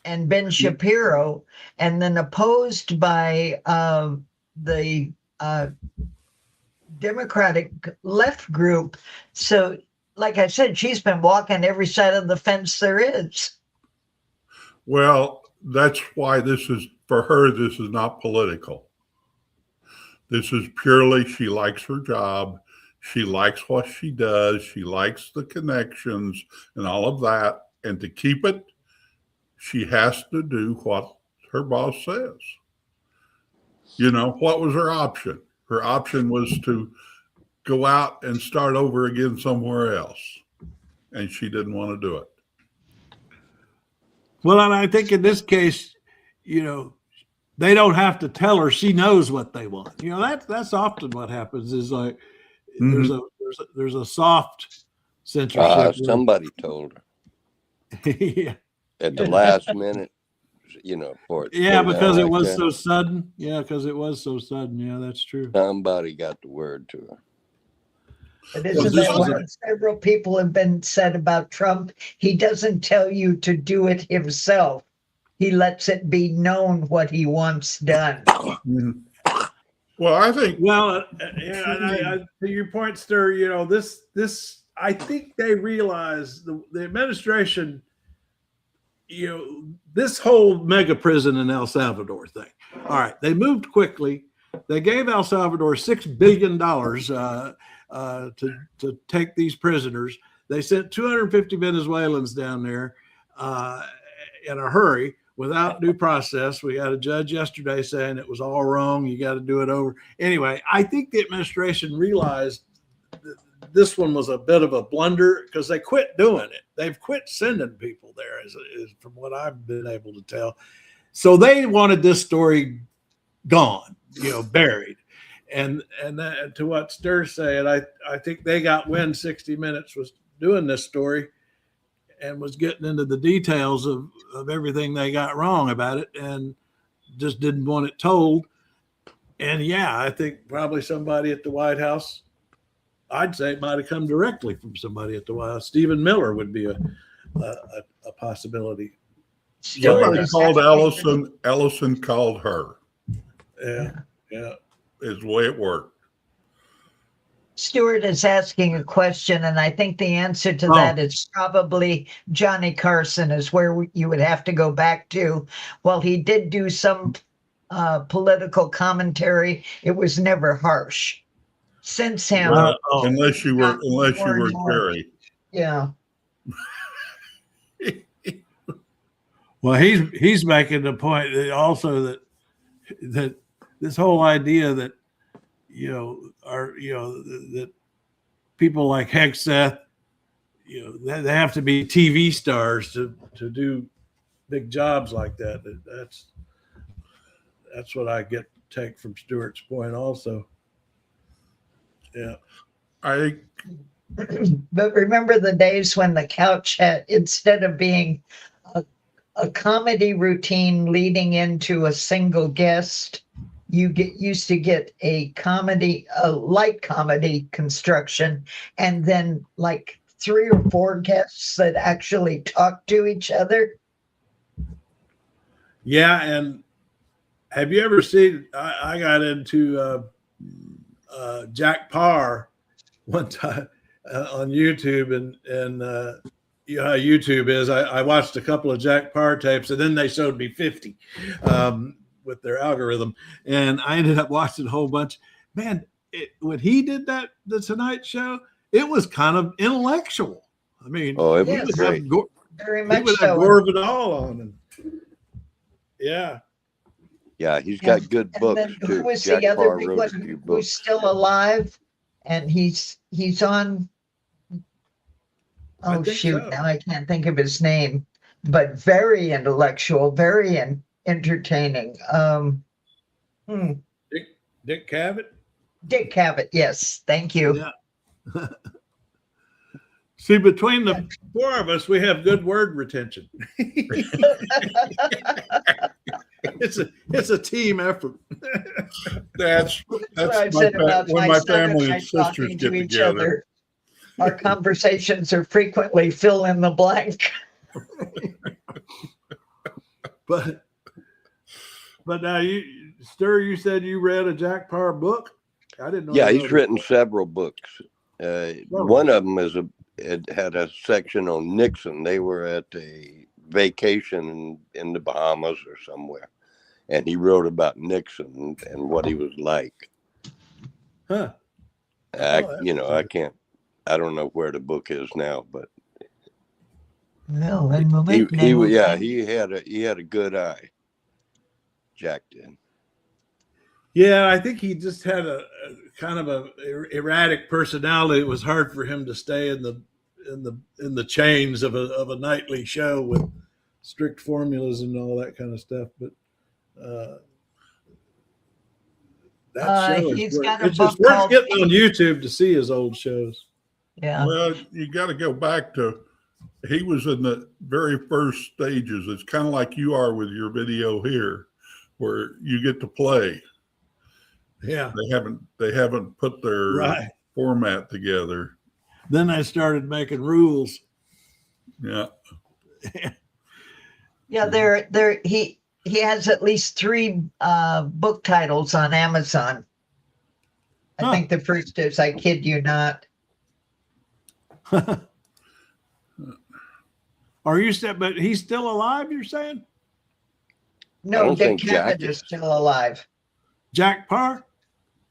and Ben Shapiro, and then opposed by the Democratic left group. So, like I said, she's been walking every side of the fence there is. Well, that's why for her, this is not political. This is purely, she likes her job. She likes what she does. She likes the connections and all of that. And to keep it, she has to do what her boss says. You know, what was her option? Her option was to go out and start over again somewhere else. And she didn't want to do it. Well, and I think in this case, they don't have to tell her. She knows what they want. That's often what happens is like there's a soft censorship. Somebody told her. Yeah. At the last minute, for it. Yeah, because it was so sudden. Yeah, because it was so sudden. Yeah, that's true. Somebody got the word to her. But isn't that what several people have been said about Trump? He doesn't tell you to do it himself. He lets it be known what he wants done. Well, I think. Well, to your point, Stir, this. I think they realize the administration. This whole mega prison in El Salvador thing. All right, they moved quickly. They gave El Salvador $6 billion to take these prisoners. They sent 250 Venezuelans down there in a hurry without due process. We had a judge yesterday saying it was all wrong. You got to do it over. Anyway, I think the administration realized that this one was a bit of a blunder because they quit doing it. They've quit sending people there, is from what I've been able to tell. So they wanted this story gone, buried. And that, to what Stir's saying, I think they got wind 60 Minutes was doing this story and was getting into the details of everything they got wrong about it and just didn't want it told. And yeah, I think probably somebody at the White House, I'd say it might have come directly from somebody at the White House. Stephen Miller would be a possibility. Somebody called Ellison. Ellison called her. Yeah. Is the way it worked. Stuart is asking a question, and I think the answer to that is probably Johnny Carson is where you would have to go back to. Well, he did do some political commentary. It was never harsh. Since him, Well, unless you were Terry. Yeah. Well, he's making the point that also that this whole idea that that people like Hegseth, they have to be TV stars to do big jobs like that. That's what I take from Stuart's point also. Yeah. But remember the days when the couch had, instead of being a comedy routine leading into a single guest, you used to get a light comedy construction, and then like 3 or 4 guests that actually talk to each other. Yeah, and have you ever seen? I got into Jack Parr one time on YouTube, and you know how YouTube is. I watched a couple of Jack Parr tapes, and then they showed me 50 with their algorithm, and I ended up watching a whole bunch. Man, when he did the Tonight Show, it was kind of intellectual. I mean, it was great. Very much he would so. have Gore Vidal on, and yeah, he's got good books too. Who was Jack the other Parr big wrote one a few who's books. still alive, and he's on. Oh shoot! So. Now I can't think of his name, but very intellectual, very entertaining. Dick Cavett. Dick Cavett, yes, thank you. Yeah. See, between the 4 of us, we have good word retention. It's a team effort. That's what I said about when my my son and family I and sisters talking get to each together. other. Our conversations are frequently fill in the blank. But now you said you read a Jack Parr book. I didn't know. Yeah, he's written several books. One of them it had a section on Nixon. They were at a vacation in the Bahamas or somewhere, and he wrote about Nixon and what he was like. Huh. I don't know where the book is now, but Well, then we'll he make he had a good eye. Jack did. Yeah, I think he just had a kind of a erratic personality. It was hard for him to stay in the chains of a nightly show with strict formulas and all that kind of stuff. But that show it's just worth getting on YouTube to see his old shows. Yeah. Well, you got to go back to, he was in the very first stages. It's kind of like you are with your video here, where you get to play. Yeah. They haven't put their format together. Then I started making rules. Yeah. Yeah, he has at least 3 book titles on Amazon. I think the first is I Kid You Not. Are you but he's still alive, you're saying? No, Dick Cavett is still alive. Jack Parr?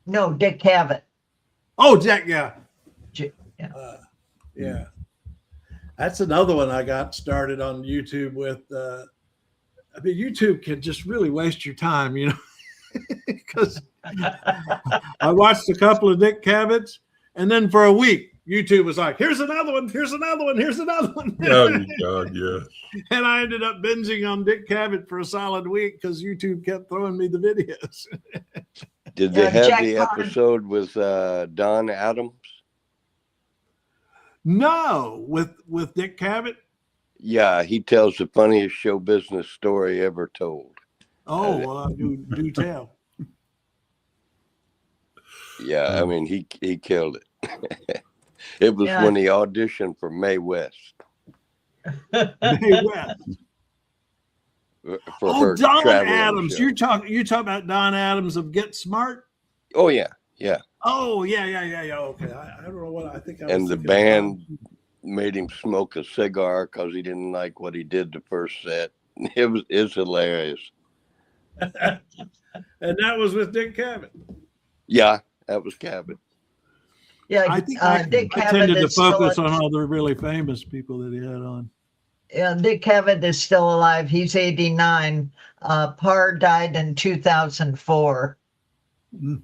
No, Dick Cavett. Oh, Jack, yeah. Yeah. That's another one I got started on YouTube with. I mean, YouTube can just really waste your time, because I watched a couple of Dick Cavett's, and then for a week, YouTube was like, here's another one, here's another one, here's another one. Oh, God, yes. And I ended up binging on Dick Cavett for a solid week because YouTube kept throwing me the videos. Did they have the episode with Don Adams? No, with Dick Cavett? Yeah, he tells the funniest show business story ever told. Oh, do tell. Yeah, I mean, he killed it. It was when he auditioned for Mae West. Mae West. For Don traveling Adams. show. You talk about Don Adams of Get Smart? Oh, yeah. Yeah. Oh, yeah. Okay. I don't know what I think I was And the thinking band made him smoke a cigar because he didn't like what he did the first set. It's hilarious. And that was with Dick Cavett. Yeah, that was Cabot. Yeah, I think Dick I Cavett tended to is still focus on all the really famous people that he had on. Yeah, Dick Cavett is still alive. He's 89. Parr died in 2004. Mm.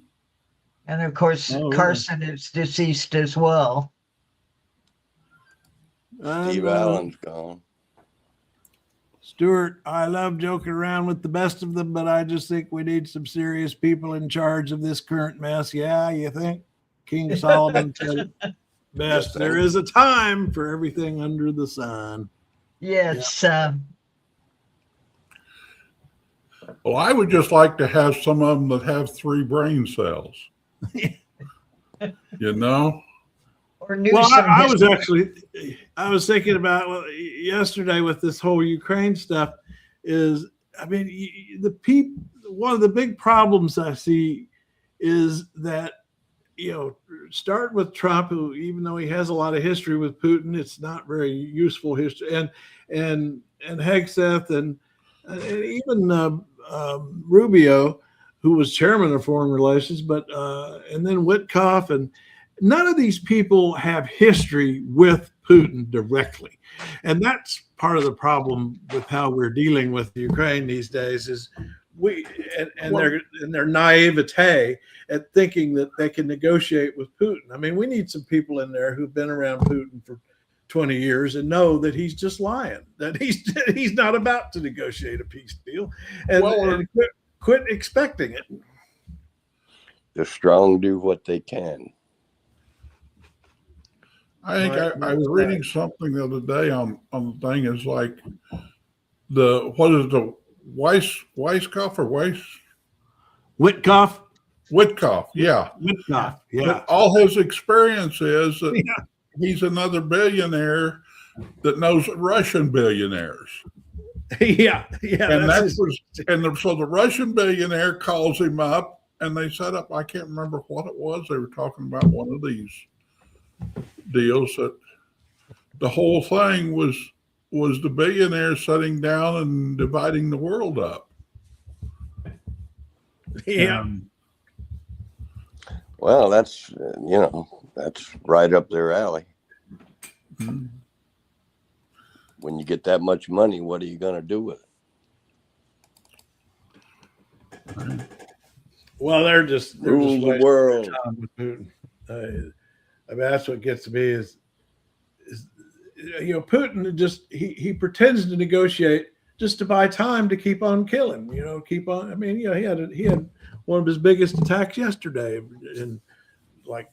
And of course, Oh, really? Carson is deceased as well. Steve Allen's gone. Stuart, I love joking around with the best of them, but I just think we need some serious people in charge of this current mess. Yeah, you think? King Solomon said it best. There is a time for everything under the sun. Yes. Well, I would just like to have some of them that have 3 brain cells. You know? Or Well, I was thinking about yesterday with this whole Ukraine stuff is, I mean, one of the big problems I see is that, start with Trump, who, even though he has a lot of history with Putin, it's not very useful history, and Hegseth and even Rubio, who was chairman of foreign relations, but and then Witkoff, and none of these people have history with Putin directly, and that's part of the problem with how we're dealing with Ukraine these days. Is their naivete at thinking that they can negotiate with Putin. I mean, we need some people in there who've been around Putin for 20 years and know that he's just lying, that he's not about to negotiate a peace deal, and quit expecting it. The strong do what they can. I think I was reading something the other day on the thing. Is like what is the Weisskopf or Witkoff? Witkoff, yeah. Witkoff, yeah. But all his experience is that he's another billionaire that knows Russian billionaires. Yeah. And so the Russian billionaire calls him up, and they set up. I can't remember what it was. They were talking about one of these deals that the whole thing was the billionaire sitting down and dividing the world up. Yeah. Well, that's right up their alley. Mm-hmm. When you get that much money, what are you going to do with it? Well, they're just rule the world with Putin. I mean, that's what gets me is Putin he pretends to negotiate just to buy time to keep on killing. Keep on. I mean, he had one of his biggest attacks yesterday in like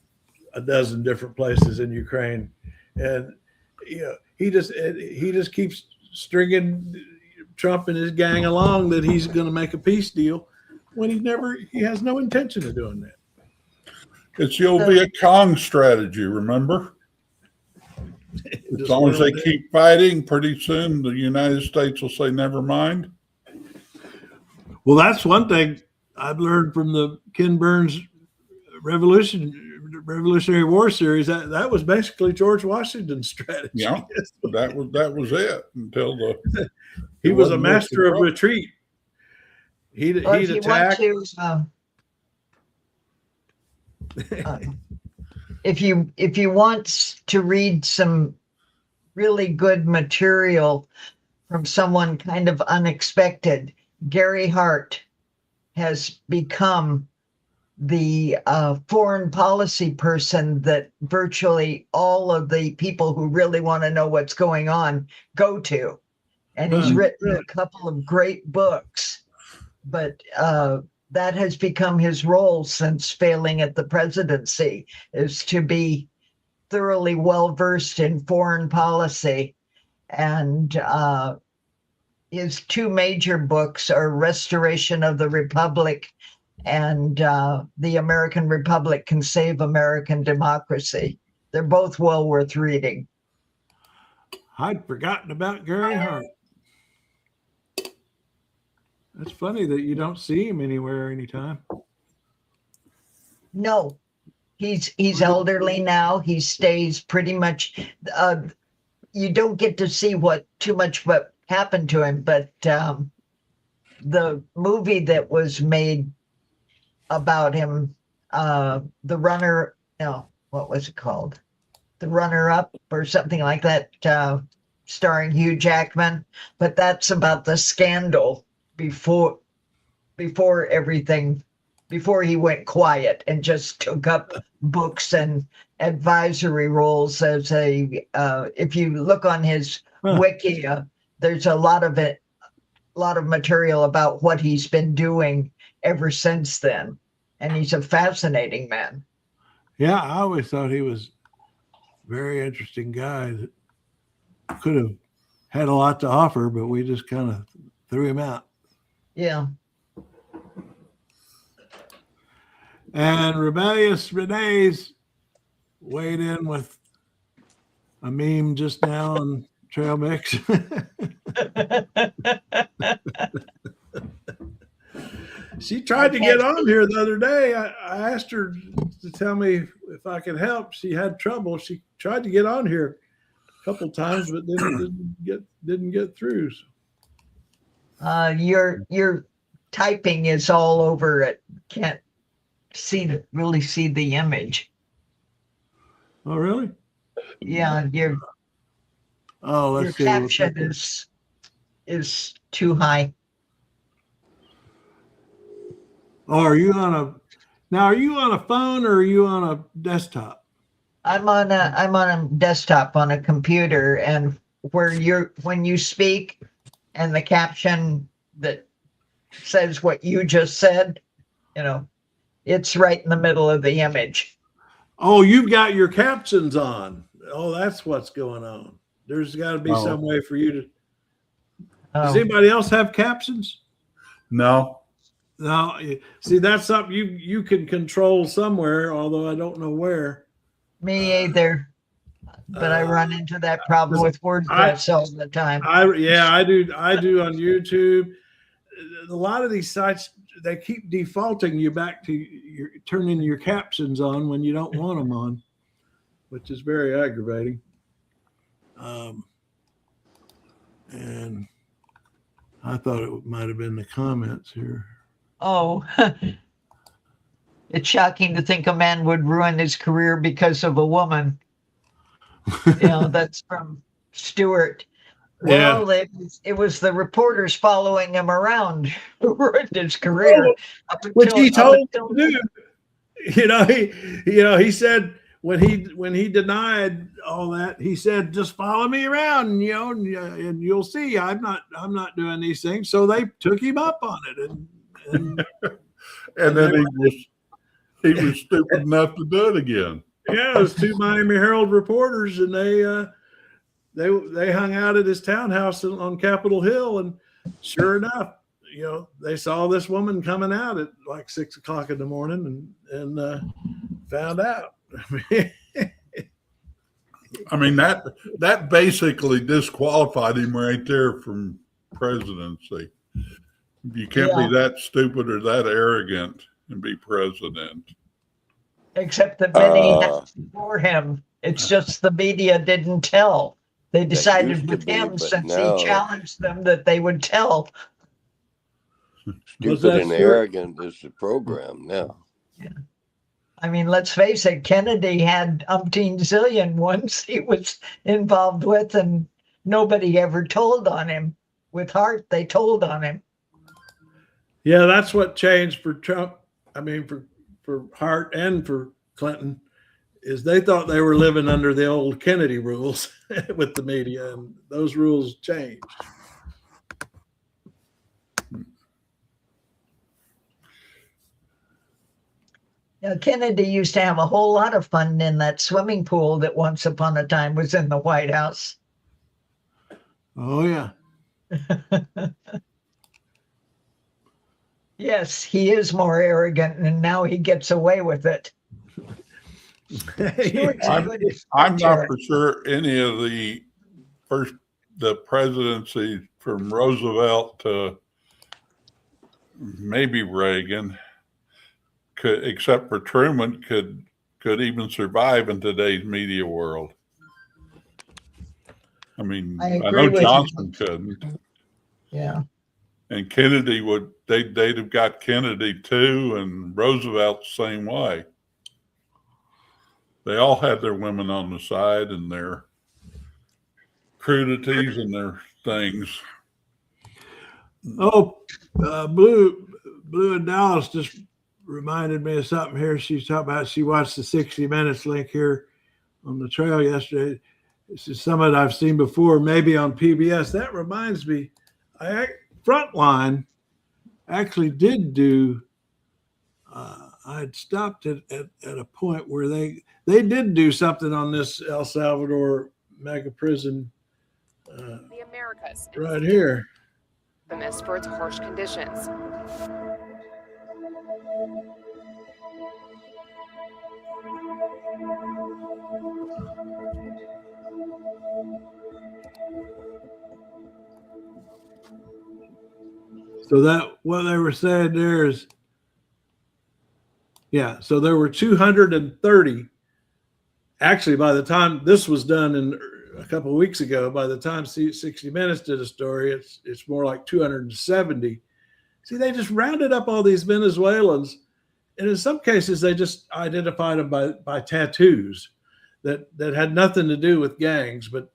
a dozen different places in Ukraine, and he just keeps stringing Trump and his gang along that he's going to make a peace deal when he has no intention of doing that. It's the old Viet Cong strategy, remember? As long as they keep fighting, pretty soon the United States will say, never mind. Well, that's one thing I've learned from the Ken Burns Revolutionary War series. That was basically George Washington's strategy. Yeah, that was it until he was a master of retreat. He'd attack. If you want to read some really good material from someone kind of unexpected, Gary Hart has become the foreign policy person that virtually all of the people who really want to know what's going on go to. And he's written a couple of great books, but that has become his role since failing at the presidency, is to be thoroughly well-versed in foreign policy. And his 2 major books are Restoration of the Republic and The American Republic Can Save American Democracy. They're both well worth reading. I'd forgotten about Gary Hart. It's funny that you don't see him anywhere anytime. No, He's elderly now. He stays pretty much. You don't get to see too much what happened to him, but the movie that was made about him, the runner, no, what was it called? The Runner Up or something like that, starring Hugh Jackman. But that's about the scandal before everything, before he went quiet and just took up books and advisory roles as a, if you look on his wiki, there's a lot of material about what he's been doing ever since then. And he's a fascinating man. Yeah, I always thought he was a very interesting guy that could have had a lot to offer, but we just kind of threw him out. Yeah. And Rebellious Renee's weighed in with a meme just now on Trail Mix. She tried to get on here the other day. I asked her to tell me if I could help. She had trouble. She tried to get on here a couple times, but didn't get through. Your typing is all over it. Can't really see the image. Oh, really? Yeah, your caption is too high. Oh, are you on a phone or are you on a desktop? I'm on a desktop on a computer, and when you speak and the caption that says what you just said, it's right in the middle of the image. Oh, you've got your captions on. Oh, that's what's going on. There's got to be some way for you to. Does anybody else have captions? No. No. See, that's something you can control somewhere, although I don't know where. Me either. But I run into that problem with WordPress all the time. I do on YouTube. A lot of these sites, they keep defaulting you back to turning your captions on when you don't want them on, which is very aggravating. And I thought it might have been the comments here. Oh, it's shocking to think a man would ruin his career because of a woman. That's from Stewart. Well, it was the reporters following him around who ruined his career. Which he told them to do. He said when he denied all that, he said, "Just follow me around, and you'll see I'm not doing these things." So they took him up on it, and then he was stupid enough to do it again. Yeah, it was two Miami Herald reporters, and they hung out at his townhouse on Capitol Hill, and sure enough, they saw this woman coming out at like 6 o'clock in the morning, and found out. I mean that basically disqualified him right there from presidency. You can't be that stupid or that arrogant and be president. Except that many had for him. It's just the media didn't tell. They decided with him, since he challenged them, that they would tell. Stupid and arrogant is the program now. Yeah. I mean, let's face it, Kennedy had umpteen zillion ones he was involved with, and nobody ever told on him. With Hart, they told on him. Yeah, that's what changed for Trump. I mean, for Hart and for Clinton, is they thought they were living under the old Kennedy rules with the media, and those rules changed. Kennedy used to have a whole lot of fun in that swimming pool that once upon a time was in the White House. Oh, yeah. Yes, he is more arrogant, and now he gets away with it. I'm not for sure any of the presidency from Roosevelt to maybe Reagan, except for Truman, could could even survive in today's media world. I mean, I I agree know with you. Johnson couldn't. Yeah. And Kennedy they'd have got Kennedy too, and Roosevelt the same way. They all had their women on the side and their crudities and their things. Oh, Blue in Dallas just reminded me of something here. She's talking about she watched the 60 Minutes link here on the trail yesterday. This is something I've seen before, maybe on PBS. That reminds me, Frontline actually did do. I had stopped at a point where they did do something on this El Salvador mega prison The Americas. right here. Infamous for its harsh conditions. So that what they were saying there is, yeah. So there were 230. Actually, by the time this was done in a couple of weeks ago, by the time 60 Minutes did a story, it's more like 270. See, they just rounded up all these Venezuelans, and in some cases they just identified them by tattoos that had nothing to do with gangs. But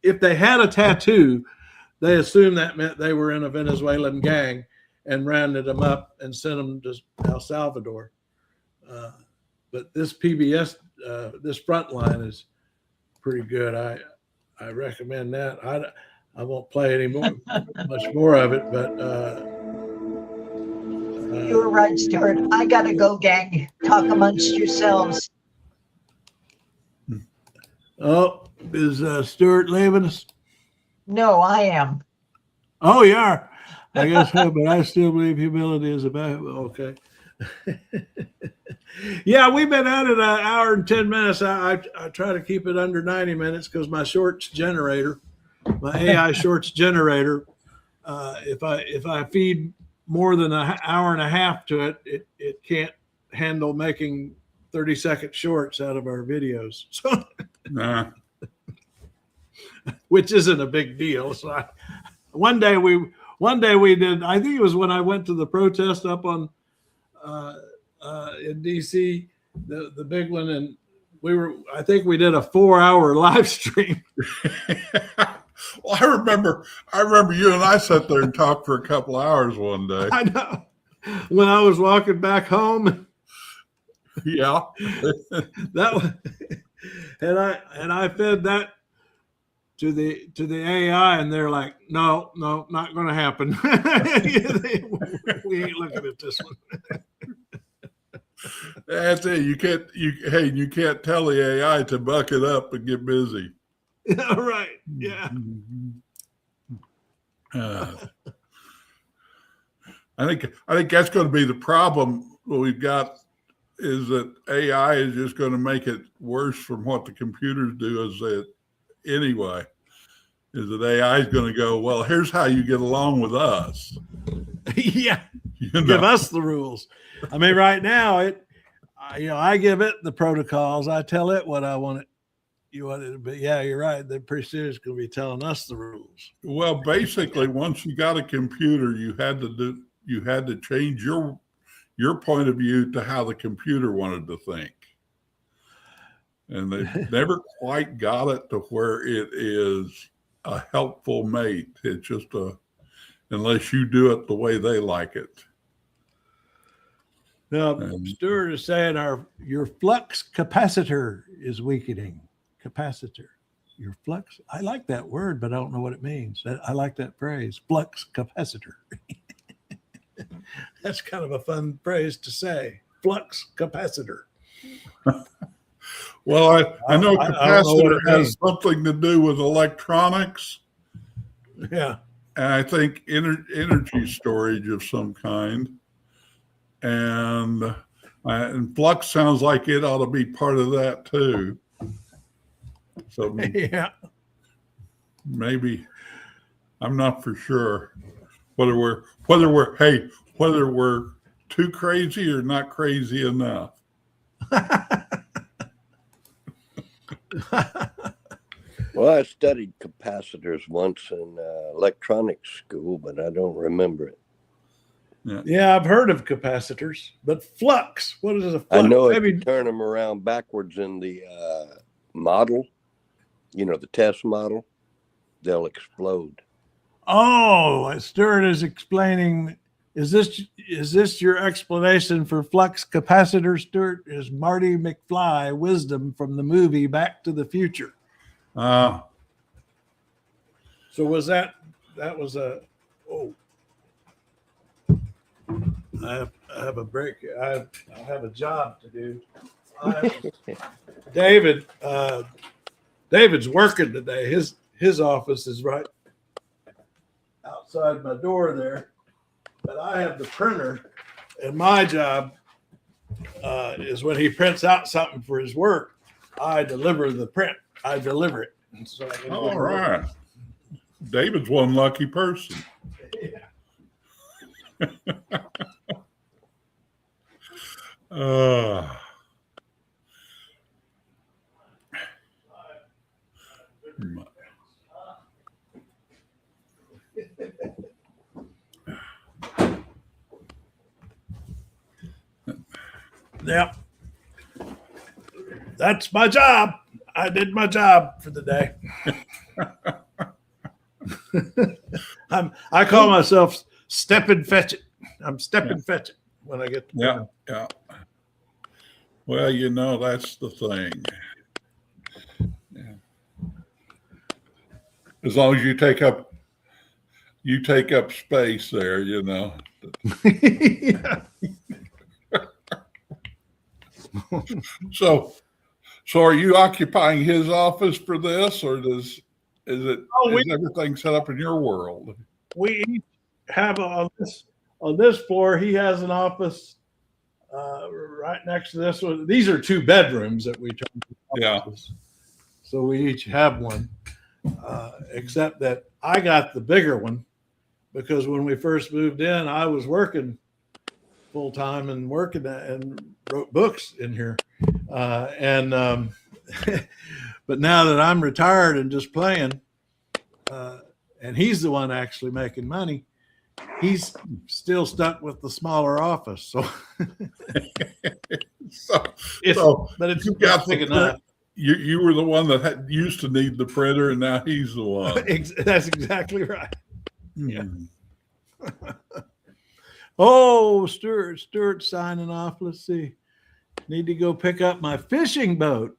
if they had a tattoo, they assumed that meant they were in a Venezuelan gang and rounded them up and sent them to El Salvador. But this PBS, this Frontline is pretty good. I recommend that. I won't play any more, much more of it, but You were right, Stuart. I gotta go, gang. Talk amongst yourselves. Oh, is Stuart leaving us? No, I am. Oh, you are. I guess so, but I still believe humility is about. Okay. Yeah, we've been at it an hour and 10 minutes. I try to keep it under 90 minutes because my shorts generator, my AI shorts generator, if I feed more than an hour and a half to it, it can't handle making 30-second shorts out of our videos. So, which isn't a big deal. So one day we did. I think it was when I went to the protest up on in DC, the big one, and I think we did a 4-hour live stream. Well, I remember you and I sat there and talked for a couple hours one day. I know. When I was walking back home. Yeah. That was, and I fed that to the AI, and they're like, no, not going to happen. We ain't looking at this one. That's it. You can't tell the AI to buck it up and get busy. Yeah, right. Yeah. I think that's going to be the problem we've got, is that AI is just going to make it worse from what the computers do anyway. Is that AI is going to go, well, here's how you get along with us. Yeah. Give us the rules. I mean, right now I give it the protocols. I tell it what I want it. You want it, but yeah, you're right. They're pretty soon it's going to be telling us the rules. Well, basically, once you got a computer, you had to change your point of view to how the computer wanted to think, and they never quite got it to where it is a helpful mate. It's just unless you do it the way they like it. Now, Stuart is saying your flux capacitor is weakening. Capacitor, your flux. I like that word, but I don't know what it means. I like that phrase, flux capacitor. That's kind of a fun phrase to say, flux capacitor. Well, I know capacitor has something to do with electronics. Yeah. And I think energy storage of some kind. And flux sounds like it ought to be part of that too. So yeah, maybe, I'm not for sure whether we're too crazy or not crazy enough. Well, I studied capacitors once in electronics school, but I don't remember it. Yeah, I've heard of capacitors, but flux. What is a flux? I know if you turn them around backwards in the model, the test model, they'll explode. Oh, Stuart is explaining. Is this your explanation for flux capacitor, Stuart? Is Marty McFly wisdom from the movie Back to the Future? So was that was a I have a break. I have a job to do. David's working today. His office is right outside my door there, but I have the printer, and my job is when he prints out something for his work, I deliver the print. I deliver it. And so all right. David's one lucky person. Yep. That's my job. I did my job for the day. I call myself step and fetch it. I'm step and fetch it when I get to yeah. Well, that's the thing. Yeah. As long as you take up space there, Yeah. So are you occupying his office for this, or is everything set up in your world? We each have on this floor. He has an office right next to this one. These are 2 bedrooms that we turn to offices. So we each have one, except that I got the bigger one because when we first moved in, I was working full time and working and wrote books in here. But now that I'm retired and just playing, and he's the one actually making money, he's still stuck with the smaller office. So, it's you got big enough. You were the one that used to need the printer, and now he's the one. That's exactly right. Yeah. Oh, Stuart's signing off. Let's see. Need to go pick up my fishing boat.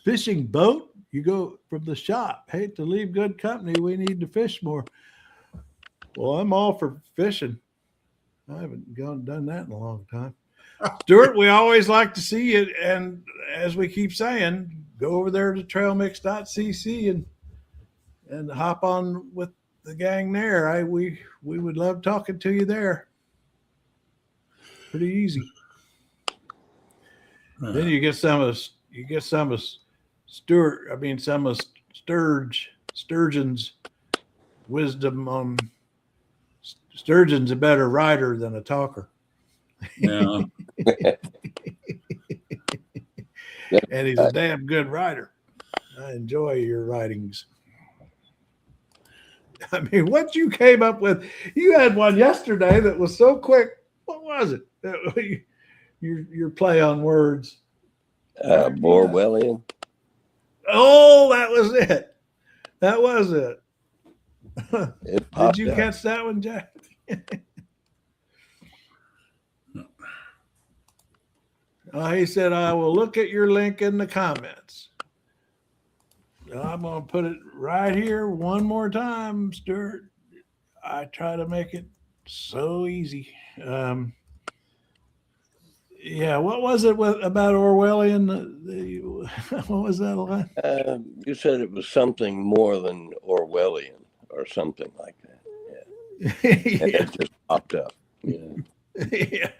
Fishing boat? You go from the shop. Hate to leave good company. We need to fish more. Well, I'm all for fishing. I haven't done that in a long time. Stuart, we always like to see you. And as we keep saying, go over there to trailmix.cc and hop on with the gang there. We would love talking to you there. Pretty easy. Then you get some of Sturgeon's wisdom on. Sturgeon's a better writer than a talker. Yeah. And he's a damn good writer. I enjoy your writings. I mean, what you came up with, you had one yesterday that was so quick. What was it? Your play on words. Orwellian. Oh, that was it. That was it. Did you out. catch that one, Jack? He said, I will look at your link in the comments. I'm going to put it right here one more time, Stuart. I try to make it so easy. Yeah, what was it about Orwellian? What was that line? You said it was something more than Orwellian or something like that. Yeah. And it just popped up. Yeah. Yeah.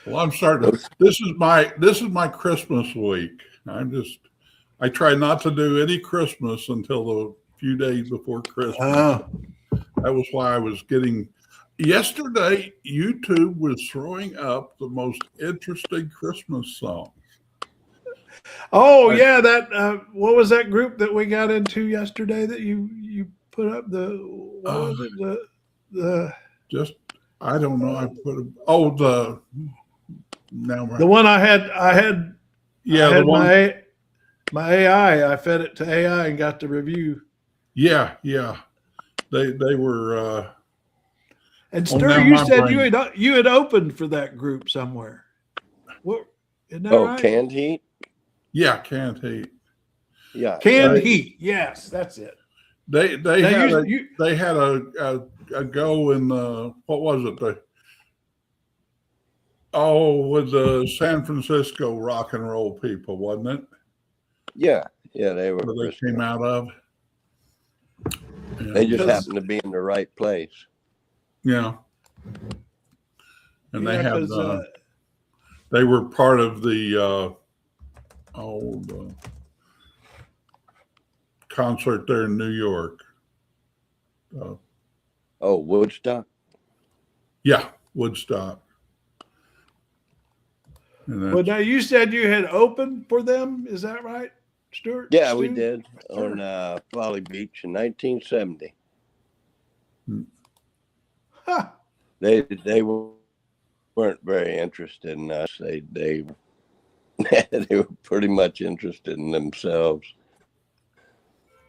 Well, I'm starting to. This is my Christmas week. I try not to do any Christmas until the few days before Christmas. Oh. That was why I was getting Yesterday, YouTube was throwing up the most interesting Christmas songs. Oh yeah, that what was that group that we got into yesterday that you put up what was it the just I don't know. I put the one I had yeah I had the one my AI. I fed it to AI and got the review. yeah they were and Stir, you said you had opened for that group somewhere. What isn't that right? Canned Heat. Yeah, Canned Heat. Yeah, Canned Heat. Yes, that's it. They had a go in what was it? With the San Francisco rock and roll people, wasn't it? Yeah, they were. Where they came out of. They just happened to be in the right place. Yeah, and they had they were part of the concert there in New York. Woodstock. Yeah, Woodstock. Well, now you said you had opened for them. Is that right, Stuart? Yeah, we did on Folly Beach in 1970. Huh. They weren't very interested in us. They were pretty much interested in themselves.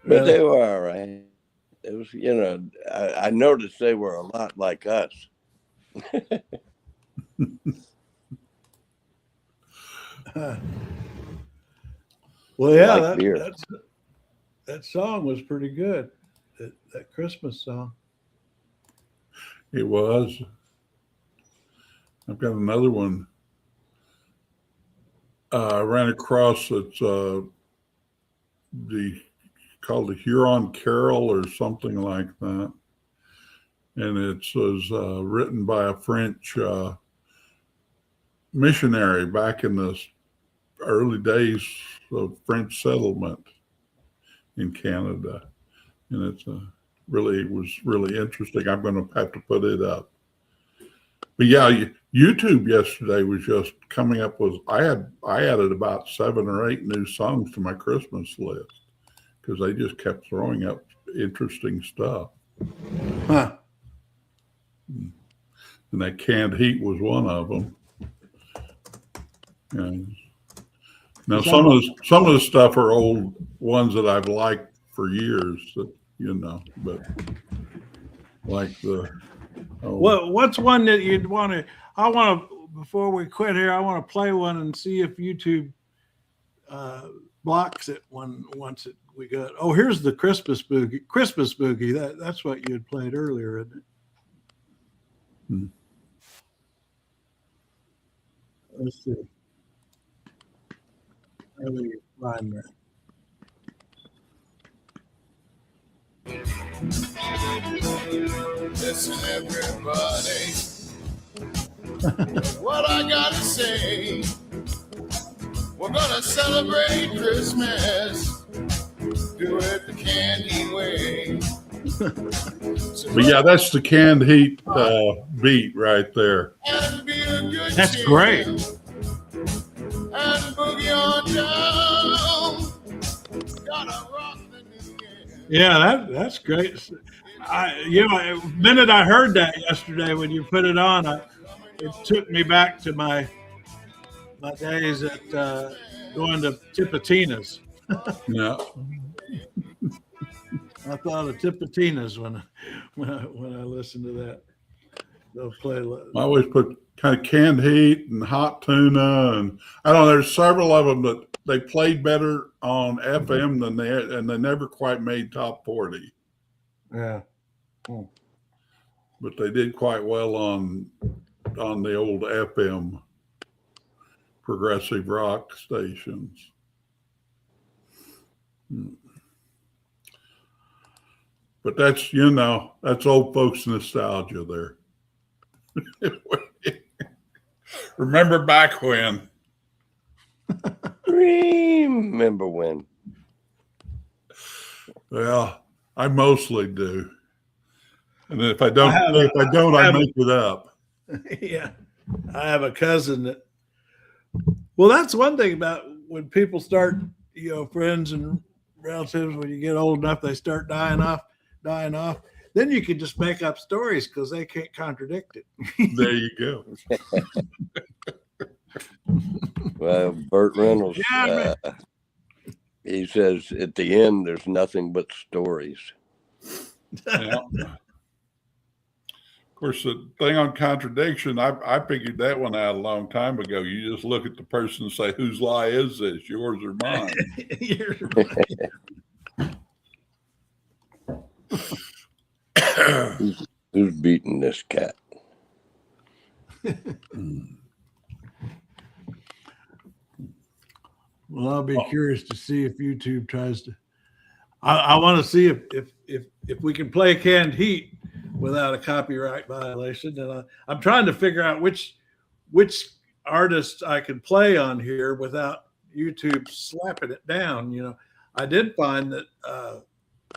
But they were all right. It was, I noticed they were a lot like us. Well, yeah, that song was pretty good. That Christmas song. It was. I've got another one. I ran across it's called the Huron Carol or something like that, and it was written by a French missionary back in the early days of French settlement in Canada, and it was really interesting. I'm going to have to put it up. But yeah, YouTube yesterday was just coming up with. I added about 7 or 8 new songs to my Christmas list because they just kept throwing up interesting stuff. Huh. And that Canned Heat was one of them. And now some of the stuff are old ones that I've liked for years. That but like what's one that you'd want to? I want to before we quit here. I want to play one and see if YouTube blocks it once we got. Oh, here's the Christmas Boogie. Christmas Boogie. That's what you had played earlier, isn't it? Let's see. How do you find that? Listen, everybody, what I gotta say. We're gonna celebrate Christmas, do it the Canned Heat way. But yeah, that's the Canned Heat beat right there. That's great. And boogie on down. Gotta rock the new year. Yeah, that's great. The minute I heard that yesterday when you put it on, it took me back to my days at going to Tipitina's. Yeah. I thought of Tipitina's when I listened to that. They'll play. I always put kind of Canned Heat and Hot Tuna, and I don't know. There's several of them that they played better on FM than they never quite made top 40. Yeah. But they did quite well on the old FM progressive rock stations. But that's old folks nostalgia there. Remember back when? Remember when? Well, I mostly do. And then if I don't, I make it up. Yeah. I have a cousin that, well, that's one thing about when people start, friends and relatives, when you get old enough, they start dying off. Then you can just make up stories because they can't contradict it. There you go. Well, Burt Reynolds, he says at the end, there's nothing but stories. Yeah. Of course, the thing on contradiction, I figured that one out a long time ago. You just look at the person and say, whose lie is this, yours or mine? Who's beating this cat? Well, I'll be curious to see if YouTube tries to. I want to see if we can play Canned Heat without a copyright violation, and I'm trying to figure out which artists I can play on here without YouTube slapping it down. I did find that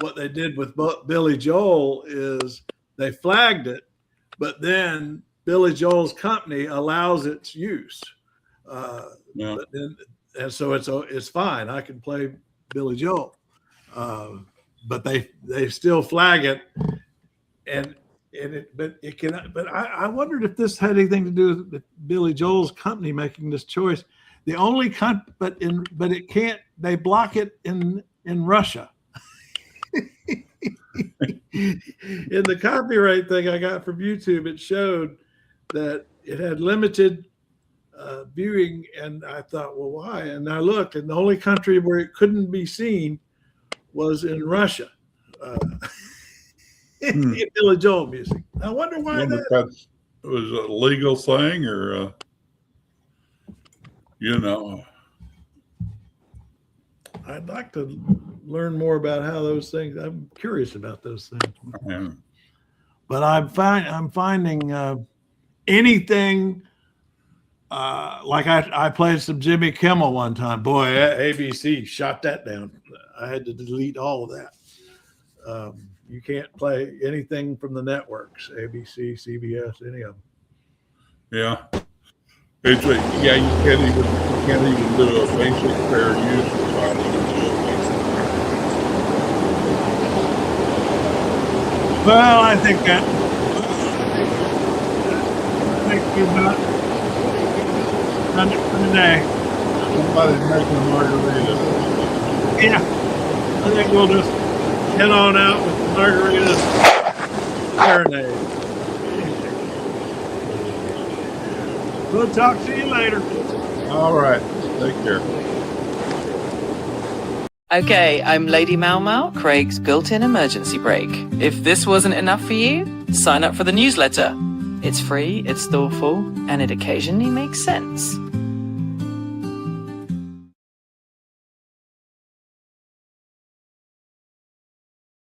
what they did with Billy Joel is they flagged it, but then Billy Joel's company allows its use. But then, and so it's fine. I can play Billy Joel, but they still flag it, but I wondered if this had anything to do with Billy Joel's company making this choice. The only but it can't. They block it in Russia. In the copyright thing I got from YouTube, it showed that it had limited viewing, and I thought, well, why? And I looked, and the only country where it couldn't be seen was in Russia. Billy Joel music. I wonder why that was a legal thing, or I'd like to learn more about how those things. I'm curious about those things. Yeah. But I'm finding anything. Like I played some Jimmy Kimmel one time. Boy, ABC shot that down. I had to delete all of that. You can't play anything from the networks, ABC, CBS, any of them. Yeah. You can't even do a basic fair use without it. Well, I think you've not done it for the day. Somebody's making a margarita. Yeah. I think we'll just head on out with the margaritas marinade. We'll talk to you later. All right. Take care. Okay, I'm Lady Mau Mau, Craig's built-in emergency brake. If this wasn't enough for you, sign up for the newsletter. It's free, it's thoughtful, and it occasionally makes sense.